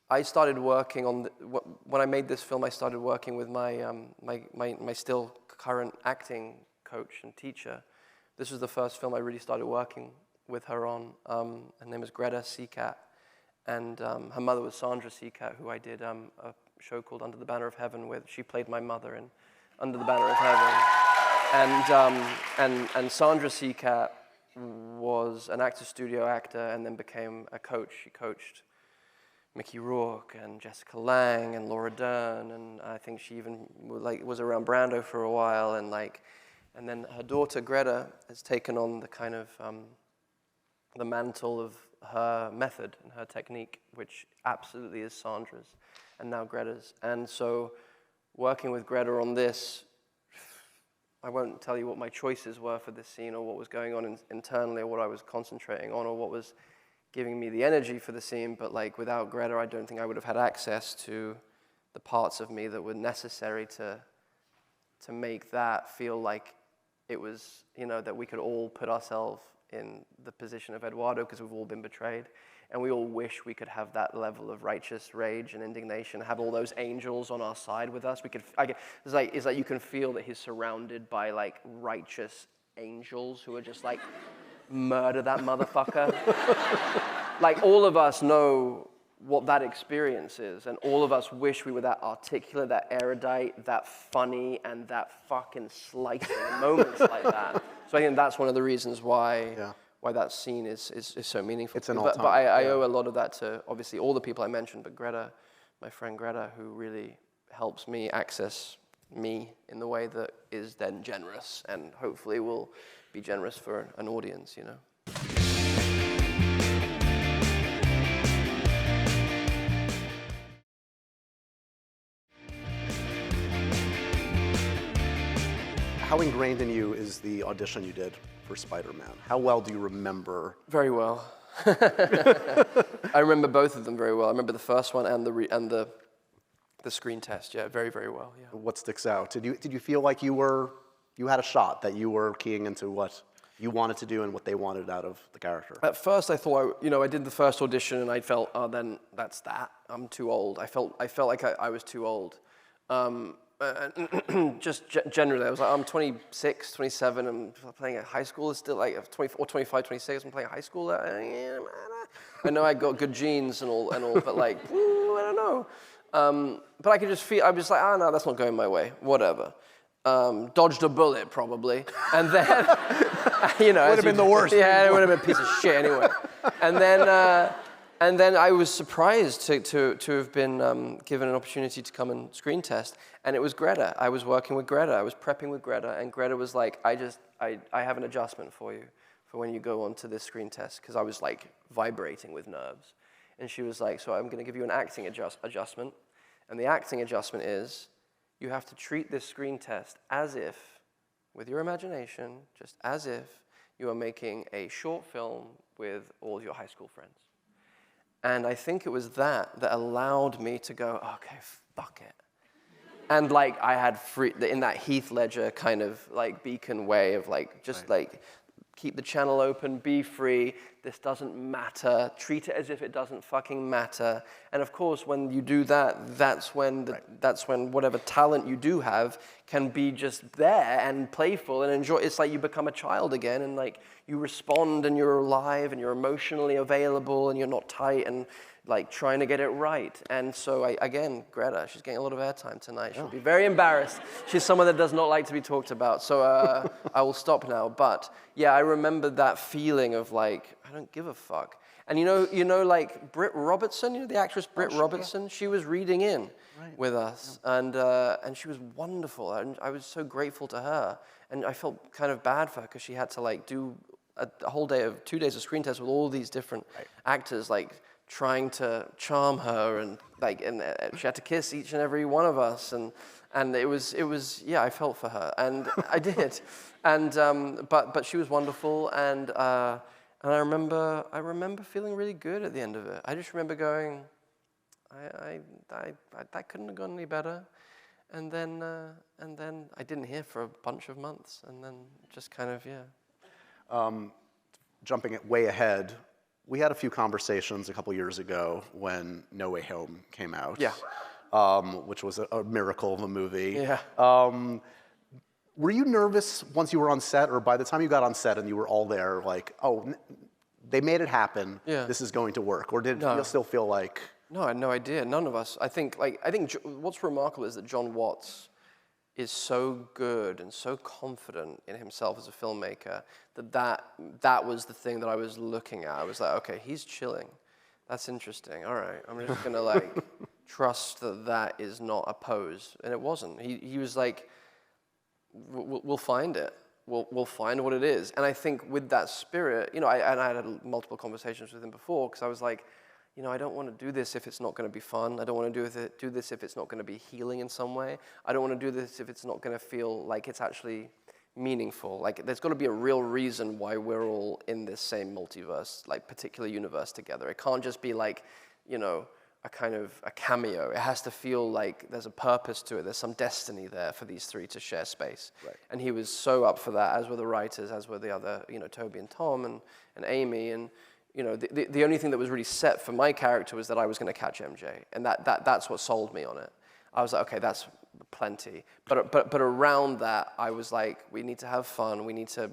I started working on when I made this film. I started working with my my still current acting coach and teacher. This was the first film I really started working with her on. Her name is Greta Seacat, and her mother was Sandra Seacat, who I did a show called Under the Banner of Heaven with. She played my mother in Under the Banner of Heaven. And Sandra Seacat was an actor studio actor and then became a coach. She coached Mickey Rourke and Jessica Lange and Laura Dern, and I think she even was around Brando for a while, and then her daughter Greta has taken on the kind of the mantle of her method and her technique, which absolutely is Sandra's and now Greta's. And so working with Greta on this, I won't tell you what my choices were for this scene or what was going on internally or what I was concentrating on or what was giving me the energy for the scene, but like without Greta, I don't think I would have had access to the parts of me that were necessary to make that feel like it was, you know, that we could all put ourselves in the position of Eduardo because we've all been betrayed. And we all wish we could have that level of righteous rage and indignation, have all those angels on our side with us. It's like you can feel that he's surrounded by like righteous angels who are just like, murder that motherfucker. Like all of us know what that experience is, and all of us wish we were that articulate, that erudite, that funny, and that fucking slicing moments like that. So I think that's one of the reasons why that scene is so meaningful. It's an but all-time. I owe a lot of that to obviously all the people I mentioned, but Greta, my friend Greta, who really helps me access me in the way that is then generous and hopefully will be generous for an audience, you know. How ingrained in you is the audition you did for Spider-Man? How well do you remember? Very well. I remember both of them very well. I remember the first one and the screen test. Yeah, very, very well. Yeah. What sticks out? Did you feel like you had a shot, that you were keying into what you wanted to do and what they wanted out of the character? At first, I thought, I did the first audition and I felt, oh, then that's that. I'm too old. I felt like I was too old. Just generally, I was like, I'm 26, 27, I'm playing at high school. It's still like 24, 25, 26, I'm playing at high school. I know I got good genes and all, but like, I don't know. But I could just feel, I was like, no, that's not going my way, whatever. Dodged a bullet, probably. And then, would have been the worst. Yeah, it would have been a piece of shit anyway. And then I was surprised to have been given an opportunity to come and screen test. And it was Greta. I was working with Greta. I was prepping with Greta. And Greta was like, I have an adjustment for you for when you go on to this screen test. Because I was like vibrating with nerves. And she was like, so I'm going to give you an acting adjustment. And the acting adjustment is, you have to treat this screen test as if with your imagination, just as if you are making a short film with all your high school friends. And I think it was that allowed me to go, okay, fuck it. And like I had free, in that Heath Ledger kind of like beacon way of like, just like keep the channel open, be free, this doesn't matter, treat it as if it doesn't fucking matter. And of course, when you do that, that's when whatever talent you do have can be just there and playful and enjoy. It's like you become a child again, and like you respond and you're alive and you're emotionally available and you're not tight and like trying to get it right. And so again, Greta, she's getting a lot of airtime tonight. She'll be very embarrassed. She's someone that does not like to be talked about. So I will stop now. But yeah, I remember that feeling of like, I don't give a fuck. And you know, like Britt Robertson, you know, the actress Britt Robertson, yeah. She was reading in with us, yeah. And she was wonderful. And I was so grateful to her. And I felt kind of bad for her because she had to like do a whole day of 2 days of screen tests with all these different actors, like trying to charm her, and like, and she had to kiss each and every one of us, and it was yeah, I felt for her, and I did, and but she was wonderful, and I remember feeling really good at the end of it. I just remember going, I that couldn't have gone any better, and then I didn't hear for a bunch of months, and then just kind of Jumping it way ahead. We had a few conversations a couple years ago when No Way Home came out, which was a miracle of a movie. Yeah. Were you nervous once you were on set, or by the time you got on set and you were all there, like, oh, they made it happen, this is going to work? Or did you still feel like... No, I had no idea. None of us. I think what's remarkable is that John Watts is so good and so confident in himself as a filmmaker that was the thing that I was looking at. I was like, okay, he's chilling. That's interesting. All right, I'm just gonna like trust that is not a pose, and it wasn't. He was like, we'll find it. We'll find what it is. And I think with that spirit, you know, I had multiple conversations with him before, because I was like, you know, I don't want to do this if it's not going to be fun. I don't want to do this if it's not going to be healing in some way. I don't want to do this if it's not going to feel like it's actually meaningful. Like, there's got to be a real reason why we're all in this same multiverse, like particular universe together. It can't just be like, you know, a kind of a cameo. It has to feel like there's a purpose to it. There's some destiny there for these three to share space. Right. And he was so up for that, as were the writers, as were the other, you know, Toby and Tom and Amy. And you know, the only thing that was really set for my character was that I was going to catch MJ, and that's what sold me on it. I was like, okay, that's plenty. But around that, I was like, we need to have fun. It needs to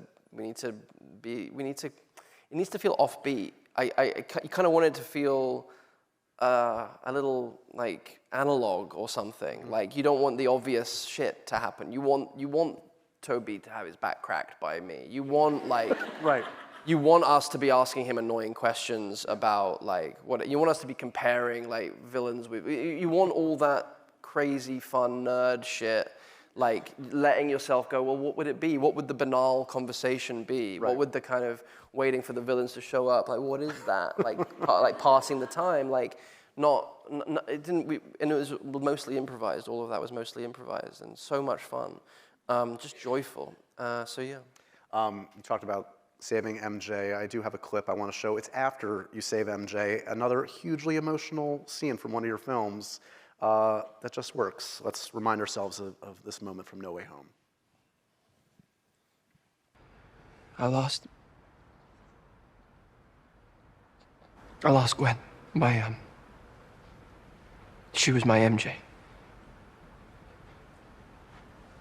feel offbeat. You kind of wanted to feel a little like analog or something. Mm-hmm. Like, you don't want the obvious shit to happen. You want Toby to have his back cracked by me. You want like right. You want us to be asking him annoying questions about like what you want us to be comparing like villains with. You want all that crazy fun nerd shit, like letting yourself go, well, what would it be? What would the banal conversation be? Right. What would the kind of waiting for the villains to show up? Like, what is that? Like, like passing the time? Like, it didn't. And it was mostly improvised. All of that was mostly improvised, and so much fun, just joyful. So yeah. You talked about saving MJ. I do have a clip I want to show. It's after you save MJ, another hugely emotional scene from one of your films that just works. Let's remind ourselves of this moment from No Way Home. I lost Gwen. She was my MJ.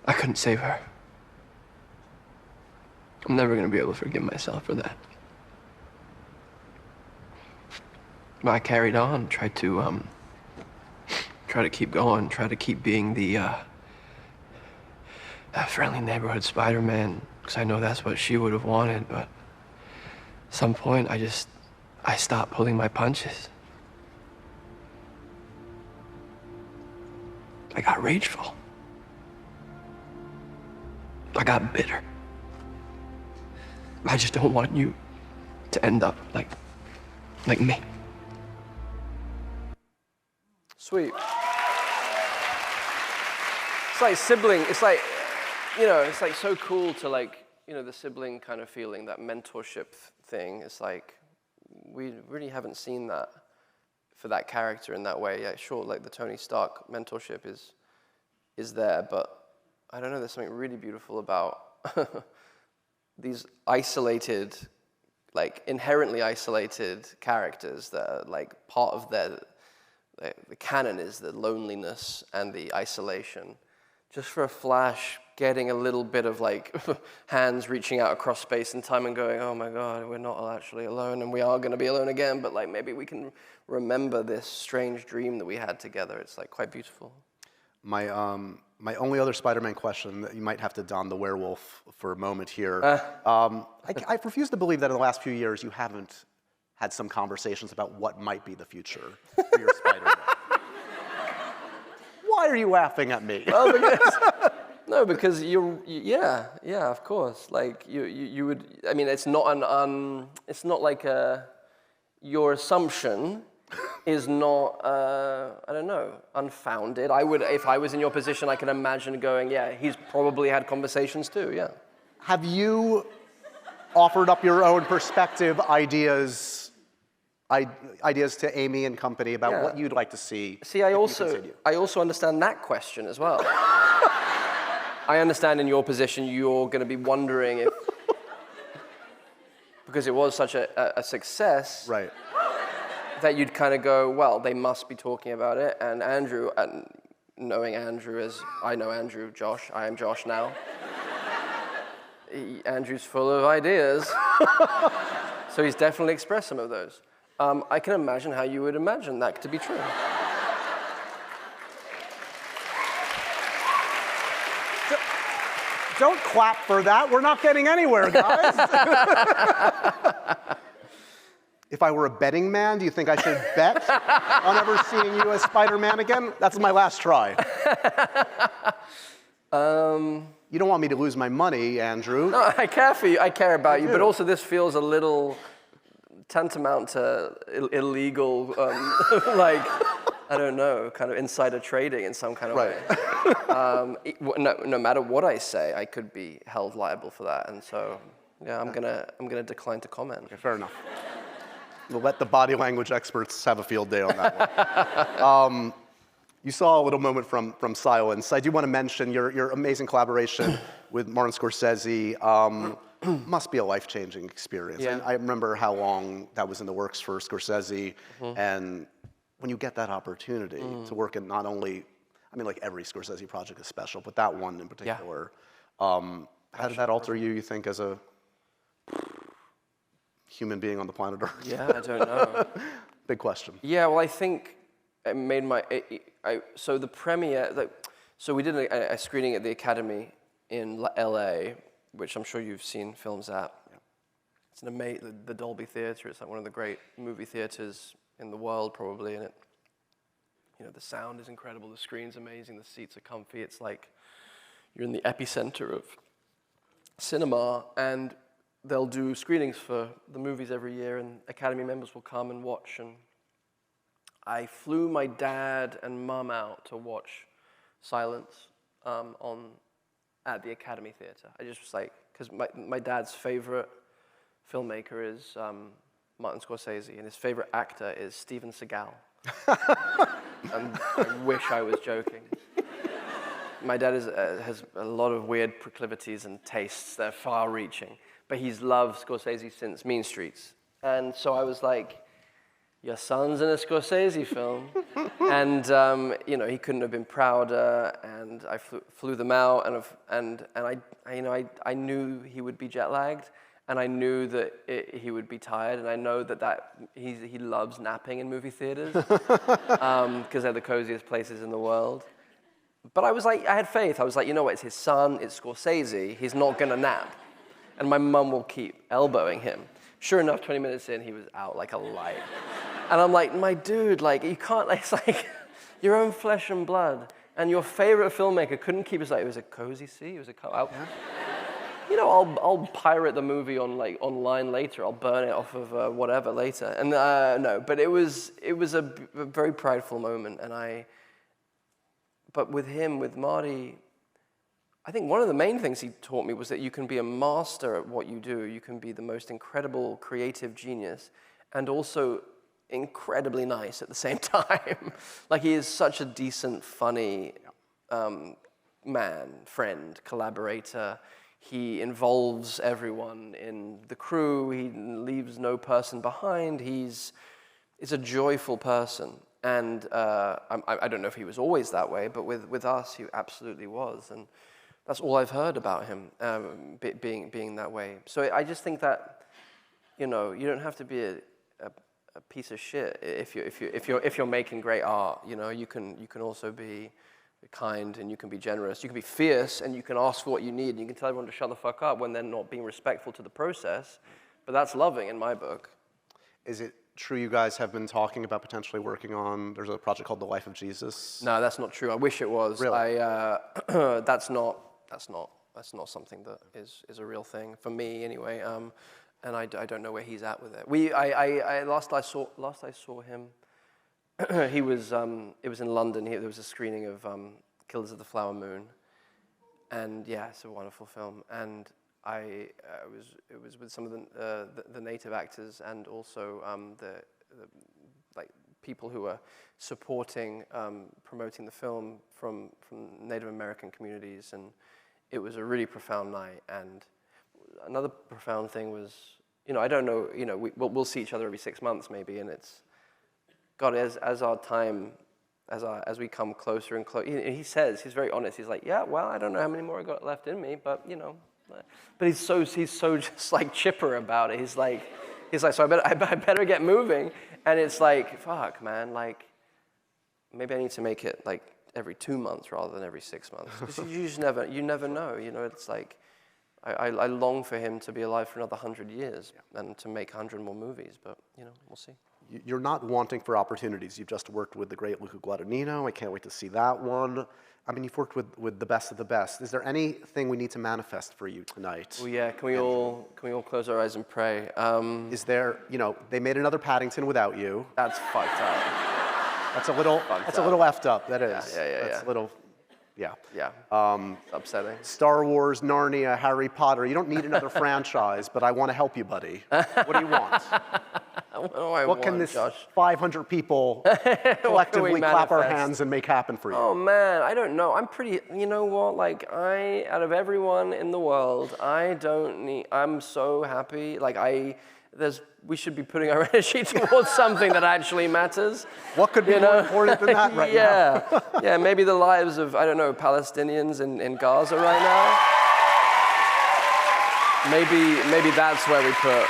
I couldn't save her. I'm never gonna be able to forgive myself for that. But I carried on, tried to keep going, try to keep being the friendly neighborhood Spider-Man, because I know that's what she would have wanted. But at some point, I stopped pulling my punches. I got rageful. I got bitter. I just don't want you to end up like me. Sweet. It's like sibling. It's like you know, it's like so cool to like, you know, the sibling kind of feeling, that mentorship thing. It's like, we really haven't seen that for that character in that way. Yeah, sure, like the Tony Stark mentorship is there, but I don't know, there's something really beautiful about these isolated, like inherently isolated characters that are like part of the canon is the loneliness and the isolation. Just for a flash, getting a little bit of like hands reaching out across space and time and going, oh my God, we're not actually alone and we are going to be alone again, but like maybe we can remember this strange dream that we had together. It's like quite beautiful. My only other Spider-Man question, that you might have to don the werewolf for a moment here. I refuse to believe that in the last few years you haven't had some conversations about what might be the future for your Spider-Man. Why are you laughing at me? No, because yeah, of course. Like you would. I mean, it's not it's not like your assumption is not. I don't know, unfounded. I would, if I was in your position, I can imagine going, yeah, he's probably had conversations too. Yeah. Have you offered up your own perspective, ideas to Amy and company about what you'd like to see? See, I also understand that question as well. I understand in your position, you're going to be wondering if, because it was such a success, right, that you'd kind of go, well, they must be talking about it. And Andrew, knowing Andrew as I know Andrew, Josh, I am Josh now. Andrew's full of ideas, so he's definitely expressed some of those. I can imagine how you would imagine that to be true. Don't clap for that. We're not getting anywhere, guys. If I were a betting man, do you think I should bet on ever seeing you as Spider-Man again? That's my last try. You don't want me to lose my money, Andrew. No, I care for you. I care about you. But also this feels a little tantamount to illegal, like, I don't know, kind of insider trading in some kind of way. No matter what I say, I could be held liable for that. And so, yeah, I'm gonna decline to comment. Okay, fair enough. We'll let the body language experts have a field day on that one. You saw a little moment from Silence. I do want to mention your amazing collaboration with Martin Scorsese. Must be a life-changing experience. Yeah. And I remember how long that was in the works for Scorsese. And when you get that opportunity to work in not only, I mean, like every Scorsese project is special, but that one in particular, how did that alter you think, as a human being on the planet Earth? Yeah, I don't know. Big question. Yeah, well, I think it made so the premiere, so we did a screening at the Academy in LA, which I'm sure you've seen films at. Yeah. It's an amazing, the Dolby Theater. It's like one of the great movie theaters in the world, probably. And the sound is incredible. The screen's amazing. The seats are comfy. It's like you're in the epicenter of cinema, and they'll do screenings for the movies every year, and Academy members will come and watch. And I flew my dad and mum out to watch Silence at the Academy Theater. I just was like, because my dad's favorite filmmaker is Martin Scorsese, and his favorite actor is Steven Seagal. And I wish I was joking. My dad has a lot of weird proclivities and tastes that are far-reaching, but he's loved Scorsese since Mean Streets. And so I was like, your son's in a Scorsese film. And he couldn't have been prouder, and I flew them out, and I knew he would be jet-lagged, and I knew that he would be tired, and I know that he loves napping in movie theaters, because they're the coziest places in the world. But I was like, I had faith. I was like, you know what, it's his son, it's Scorsese, he's not gonna nap. And my mum will keep elbowing him. Sure enough, 20 minutes in, he was out like a light. And I'm like, my dude, like, you can't, it's like your own flesh and blood. And your favorite filmmaker couldn't keep us like, it was a cozy sea, it was I'll pirate the movie online later. I'll burn it off of whatever later. And no, but it was a very prideful moment. But with him, with Marty, I think one of the main things he taught me was that you can be a master at what you do. You can be the most incredible creative genius and also incredibly nice at the same time. Like, he is such a decent, funny man, friend, collaborator. He involves everyone in the crew. He leaves no person behind. He's a joyful person. And I don't know if he was always that way, but with us, he absolutely was. And that's all I've heard about him, being that way. So I just think that, you know, you don't have to be a piece of shit if you're making great art. You know, you can also be kind, and you can be generous. You can be fierce, and you can ask for what you need, and you can tell everyone to shut the fuck up when they're not being respectful to the process. But that's loving in my book. Is it true you guys have been talking about potentially working on, there's a project called The Life of Jesus? No, that's not true. I wish it was. Really? That's not something that is a real thing for me anyway. And I don't know where he's at with it. Last I saw him, it was in London. There was a screening of Killers of the Flower Moon, and yeah, it's a wonderful film. And it was with some of the native actors, and also the like people who were supporting promoting the film from Native American communities, and it was a really profound night. And another profound thing was, you know, I don't know, you know, we'll see each other every 6 months maybe, and it's God, as our time, as we come closer and closer, he says, he's very honest. He's like, yeah, well, I don't know how many more I got left in me, but you know, but he's so just like chipper about it. He's like, so I better get moving, and it's like, fuck, man, like maybe I need to make it like every 2 months rather than every 6 months, because you never know, you know. It's like I long for him to be alive for another 100 years and to make 100 more movies, but you know, we'll see. You're not wanting for opportunities. You've just worked with the great Luca Guadagnino. I can't wait to see that one. I mean, you've worked with the best of the best. Is there anything we need to manifest for you tonight? Well, yeah. Can we all close our eyes and pray? Is there, you know, they made another Paddington without you. That's fucked up. That's a little effed up. That is. Yeah. That's a little. Yeah. Yeah. It's upsetting. Star Wars, Narnia, Harry Potter. You don't need another franchise, but I want to help you, buddy. What do you want? What can this Josh? 500 people collectively clap our hands and make happen for you? Oh man, I don't know. I'm pretty. You know what? Like out of everyone in the world, I'm so happy. Like we should be putting our energy towards something that actually matters. What could be more important than that right now? Yeah, maybe the lives of, I don't know, Palestinians in Gaza right now. Maybe that's where we put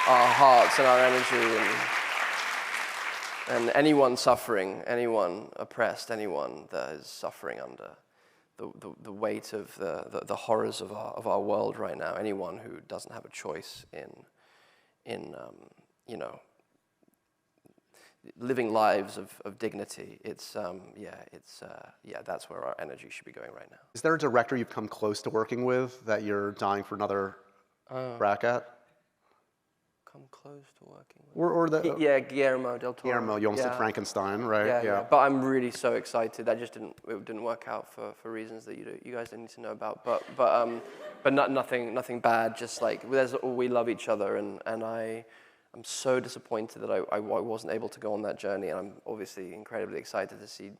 our hearts and our energy, and anyone suffering, anyone oppressed, anyone that is suffering under the weight of the horrors of our world right now, anyone who doesn't have a choice in you know, living lives of dignity. It's that's where our energy should be going right now. Is there a director you've come close to working with that you're dying for another crack at? Come close to working with? Or the Guillermo Del Toro. Guillermo, you almost said Frankenstein, right? Yeah. But I'm really so excited. That just didn't work out for reasons that you guys didn't need to know about. But nothing bad. Just like we love each other, and I'm so disappointed that I wasn't able to go on that journey. And I'm obviously incredibly excited to see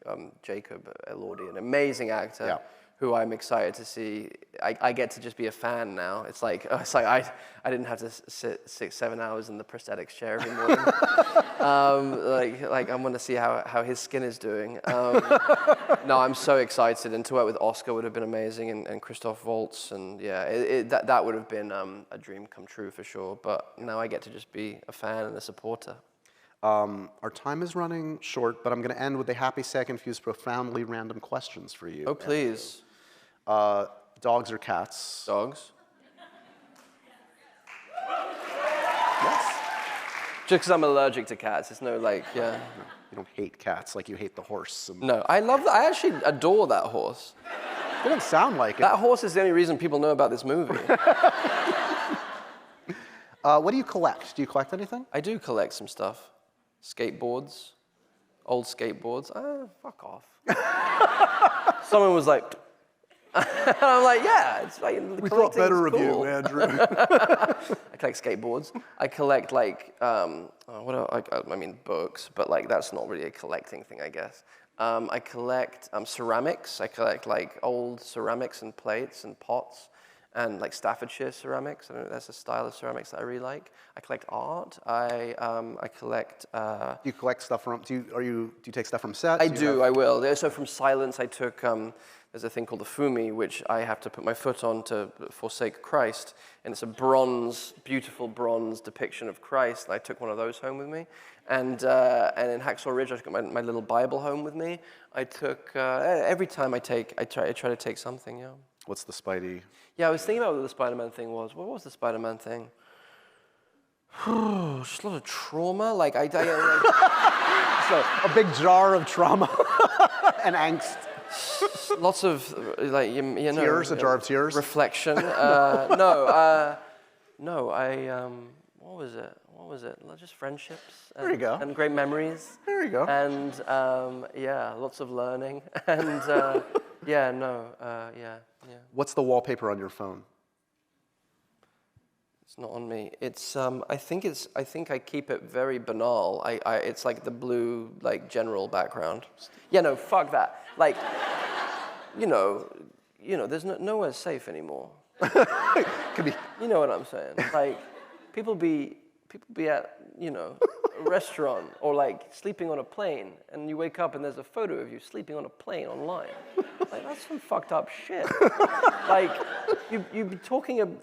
Jacob Elordi, an amazing actor. Who I'm excited to see. I get to just be a fan now. It's like I didn't have to sit 6-7 hours in the prosthetics chair every morning. I'm going to see how his skin is doing. No, I'm so excited, and to work with Oscar would have been amazing, and Christoph Waltz, and that would have been a dream come true for sure. But now I get to just be a fan and a supporter. Our time is running short, but I'm going to end with a happy, sad, confused, profoundly random questions for you. Oh, please. Dogs or cats? Dogs. Yes. Just because I'm allergic to cats. It's no like, yeah. No, you don't hate cats like you hate the horse. No, I love that. I actually adore that horse. It doesn't sound like it. That horse is the only reason people know about this movie. What do you collect? Do you collect anything? I do collect some stuff. Skateboards. Old skateboards. Fuck off. Someone was like, And I'm like, yeah, it's like We thought better of you, cool. Andrew. I collect skateboards. I collect like, I mean books, but like that's not really a collecting thing, I guess. I collect ceramics. I collect like old ceramics and plates and pots and like Staffordshire ceramics. I don't know, that's a style of ceramics that I really like. I collect art. I collect. Do you collect stuff from? Do you take stuff from sets? I do. I will. So from Silence, I took. There's a thing called the Fumi, which I have to put my foot on to forsake Christ, and it's a bronze, beautiful bronze depiction of Christ. And I took one of those home with me, and in Hacksaw Ridge, I took my little Bible home with me. I took every time I try to take something. Yeah. What's the Spidey? Yeah, I was thinking about what the Spider-Man thing was. What was the Spider-Man thing? Just a lot of trauma. Like So a big jar of trauma and angst. Lots of like you know, Tears, a jar of tears. Reflection. No. What was it? Just friendships. And, There you go. And great memories. There you go. And yeah, lots of learning. And yeah. What's the wallpaper on your phone? It's not on me. It's I think I keep it very banal. It's like the blue like general background. Yeah, no, fuck that. Like, you know, there's nowhere safe anymore. Could be. You know what I'm saying? Like, people be at, a restaurant or like sleeping on a plane, and you wake up and there's a photo of you sleeping on a plane online. Like, that's some fucked up shit. Like, you be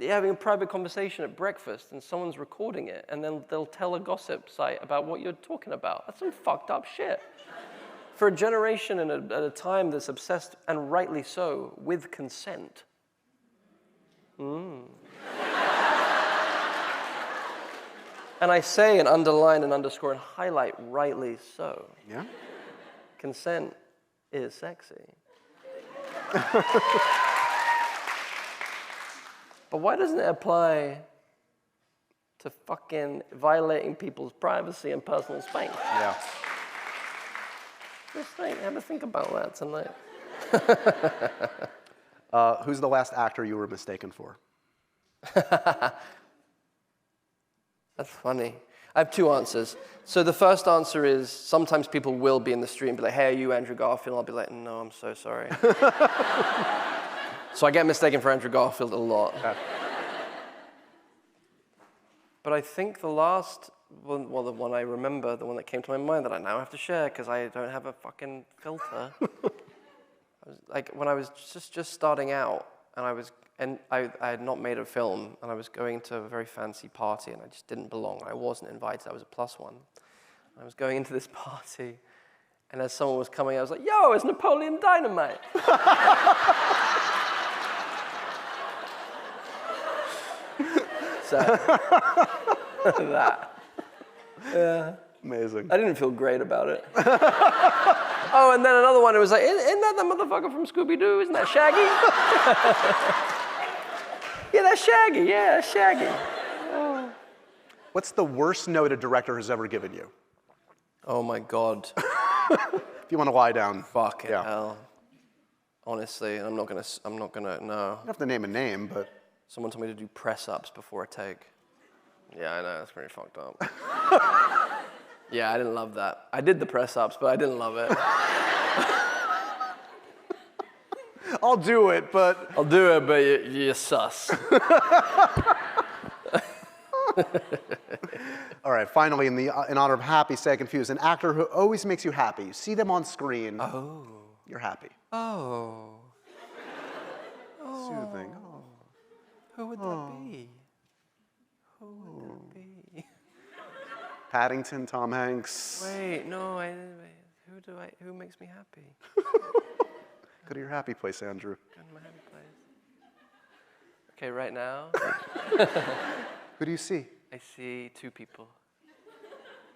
having a private conversation at breakfast, and someone's recording it, and then they'll tell a gossip site about what you're talking about. That's some fucked up shit. For a generation and at a time that's obsessed, and rightly so, with consent. And I say and underline and underscore and highlight rightly so. Yeah? Consent is sexy. But why doesn't it apply to fucking violating people's privacy and personal space? Yeah. Just have a think about that tonight. Who's the last actor you were mistaken for? That's funny. I have two answers. So the first answer is sometimes people will be in the street and be like, hey, are you Andrew Garfield? I'll be like, no, I'm so sorry. So I get mistaken for Andrew Garfield a lot. Okay. But I think the last one, well, the one I remember, the one that came to my mind that I now have to share because I don't have a fucking filter. When I was just starting out, and I had not made a film, and I was going to a very fancy party, and I just didn't belong. I wasn't invited. I was a +1. I was going into this party, and as someone was coming, I was like, yo, it's Napoleon Dynamite. So, that. Yeah. Amazing. I didn't feel great about it. Oh, and then another one, it was like, isn't that the motherfucker from Scooby-Doo? Isn't that Shaggy? Yeah, that's Shaggy. Yeah, that's Shaggy. Oh. What's the worst note a director has ever given you? Oh my God. If you want to lie down. Fucking hell. Honestly, I'm not gonna, no. You don't have to name a name, but. Someone told me to do press-ups before a take. Yeah, I know, that's pretty fucked up. Yeah, I didn't love that. I did the press-ups, but I didn't love it. I'll do it, but you're sus. All right, finally, in honor of happy, sad, confused, an actor who always makes you happy. You see them on screen. Oh. You're happy. Oh. Soothing. Oh. Who would that be? Who would that be? Paddington, Tom Hanks. Wait, no, who makes me happy? Go to your happy place, Andrew. Go to my happy place. Okay, right now. Who do you see? I see two people.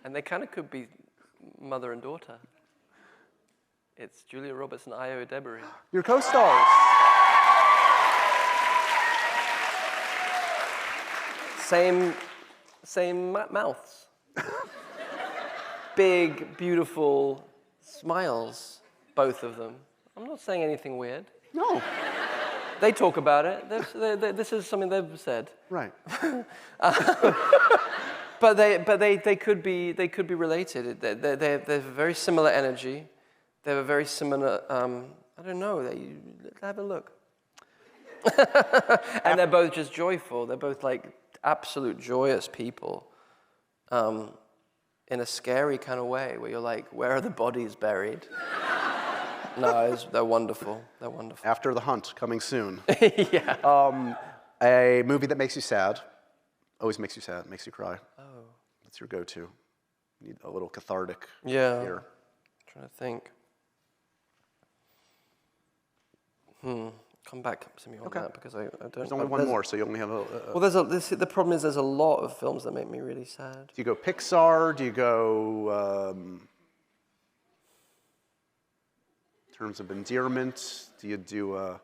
And they kind of could be mother and daughter. It's Julia Roberts and Io Debris. Your co-stars. Same mouths. Big, beautiful smiles, both of them. I'm not saying anything weird. No. They talk about it. This is something they've said. Right. But they could be related. They have very similar energy. They have a very similar. I don't know. Have a look. And they're both just joyful. They're both like absolute joyous people. In a scary kind of way, where you're like, where are the bodies buried? No, they're wonderful. They're wonderful. After the Hunt, coming soon. Yeah. A movie that makes you sad, always makes you sad, makes you cry. Oh. That's your go-to. Need a little cathartic Yeah. here. I'm trying to think. Come back to me on that because I don't. There's only one more, so you only have a. Well, the problem is there's a lot of films that make me really sad. Do you go Pixar? Do you go terms of endearment? Do you do?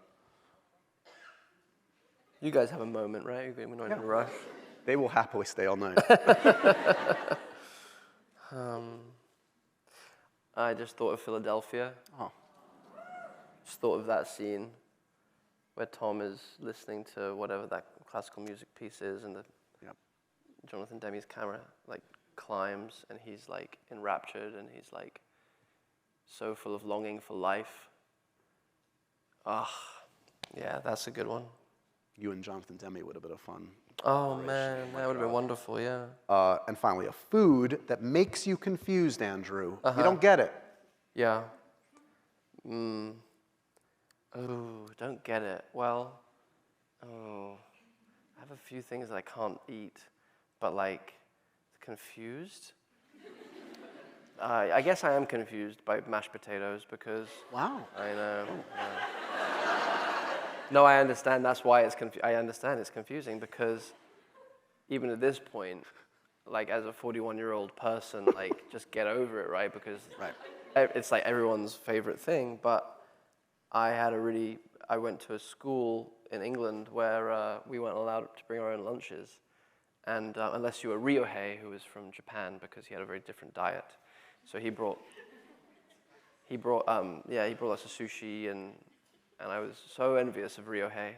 You guys have a moment, right? We're not in a rush. They will happily stay all night. I just thought of Philadelphia. Oh. Just thought of that scene where Tom is listening to whatever that classical music piece is, and Jonathan Demme's camera like climbs, and he's like enraptured, and he's like so full of longing for life. Yeah, that's a good one. You and Jonathan Demme would have been a fun. Oh man, that would have been wonderful, yeah. And finally, a food that makes you confused, Andrew. You don't get it. Yeah. Oh, don't get it. Well, I have a few things that I can't eat, but like, confused? I guess I am confused by mashed potatoes because... Wow. I know. No, I understand. That's why it's I understand it's confusing because even at this point, like as a 41-year-old person, like just get over it, right? Because it's like everyone's favorite thing. But I went to a school in England where we weren't allowed to bring our own lunches, and unless you were Ryohei, who was from Japan, because he had a very different diet. So he brought us a sushi, and I was so envious of Ryohei.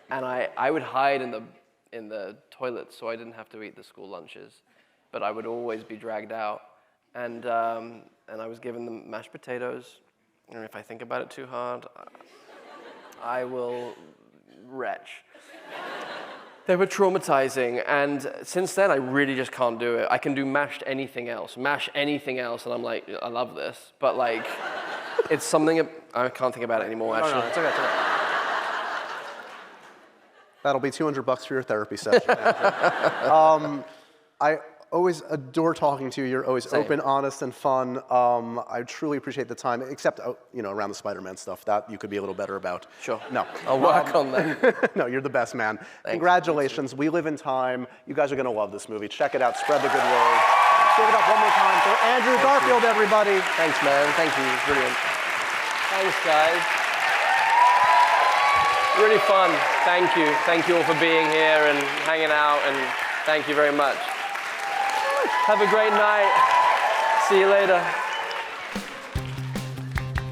And I would hide in the toilets so I didn't have to eat the school lunches, but I would always be dragged out. And I was given them mashed potatoes, and if I think about it too hard, I will retch. They were traumatizing, and since then I really just can't do it. I can do mash anything else, and I'm like, I love this, but like, it's something, I can't think about it anymore, actually. No, it's okay, it's okay. That'll be $200 for your therapy session. I always adore talking to you. You're always open, honest, and fun. I truly appreciate the time, except around the Spider-Man stuff. That you could be a little better about. Sure. No. I'll work on that. No, you're the best, man. Thanks. Congratulations. We Live in Time. You guys are going to love this movie. Check it out. Spread the good word. Give it up one more time for Andrew Garfield, everybody. Thanks, man. Thank you. Brilliant. Thanks, guys. Really fun. Thank you. Thank you all for being here and hanging out, and thank you very much. Have a great night. See you later.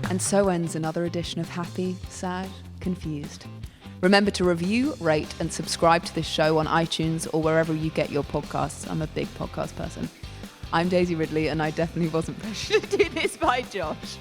And so ends another edition of Happy, Sad, Confused. Remember to review, rate, and subscribe to this show on iTunes or wherever you get your podcasts. I'm a big podcast person. I'm Daisy Ridley, and I definitely wasn't pressured to do this by Josh.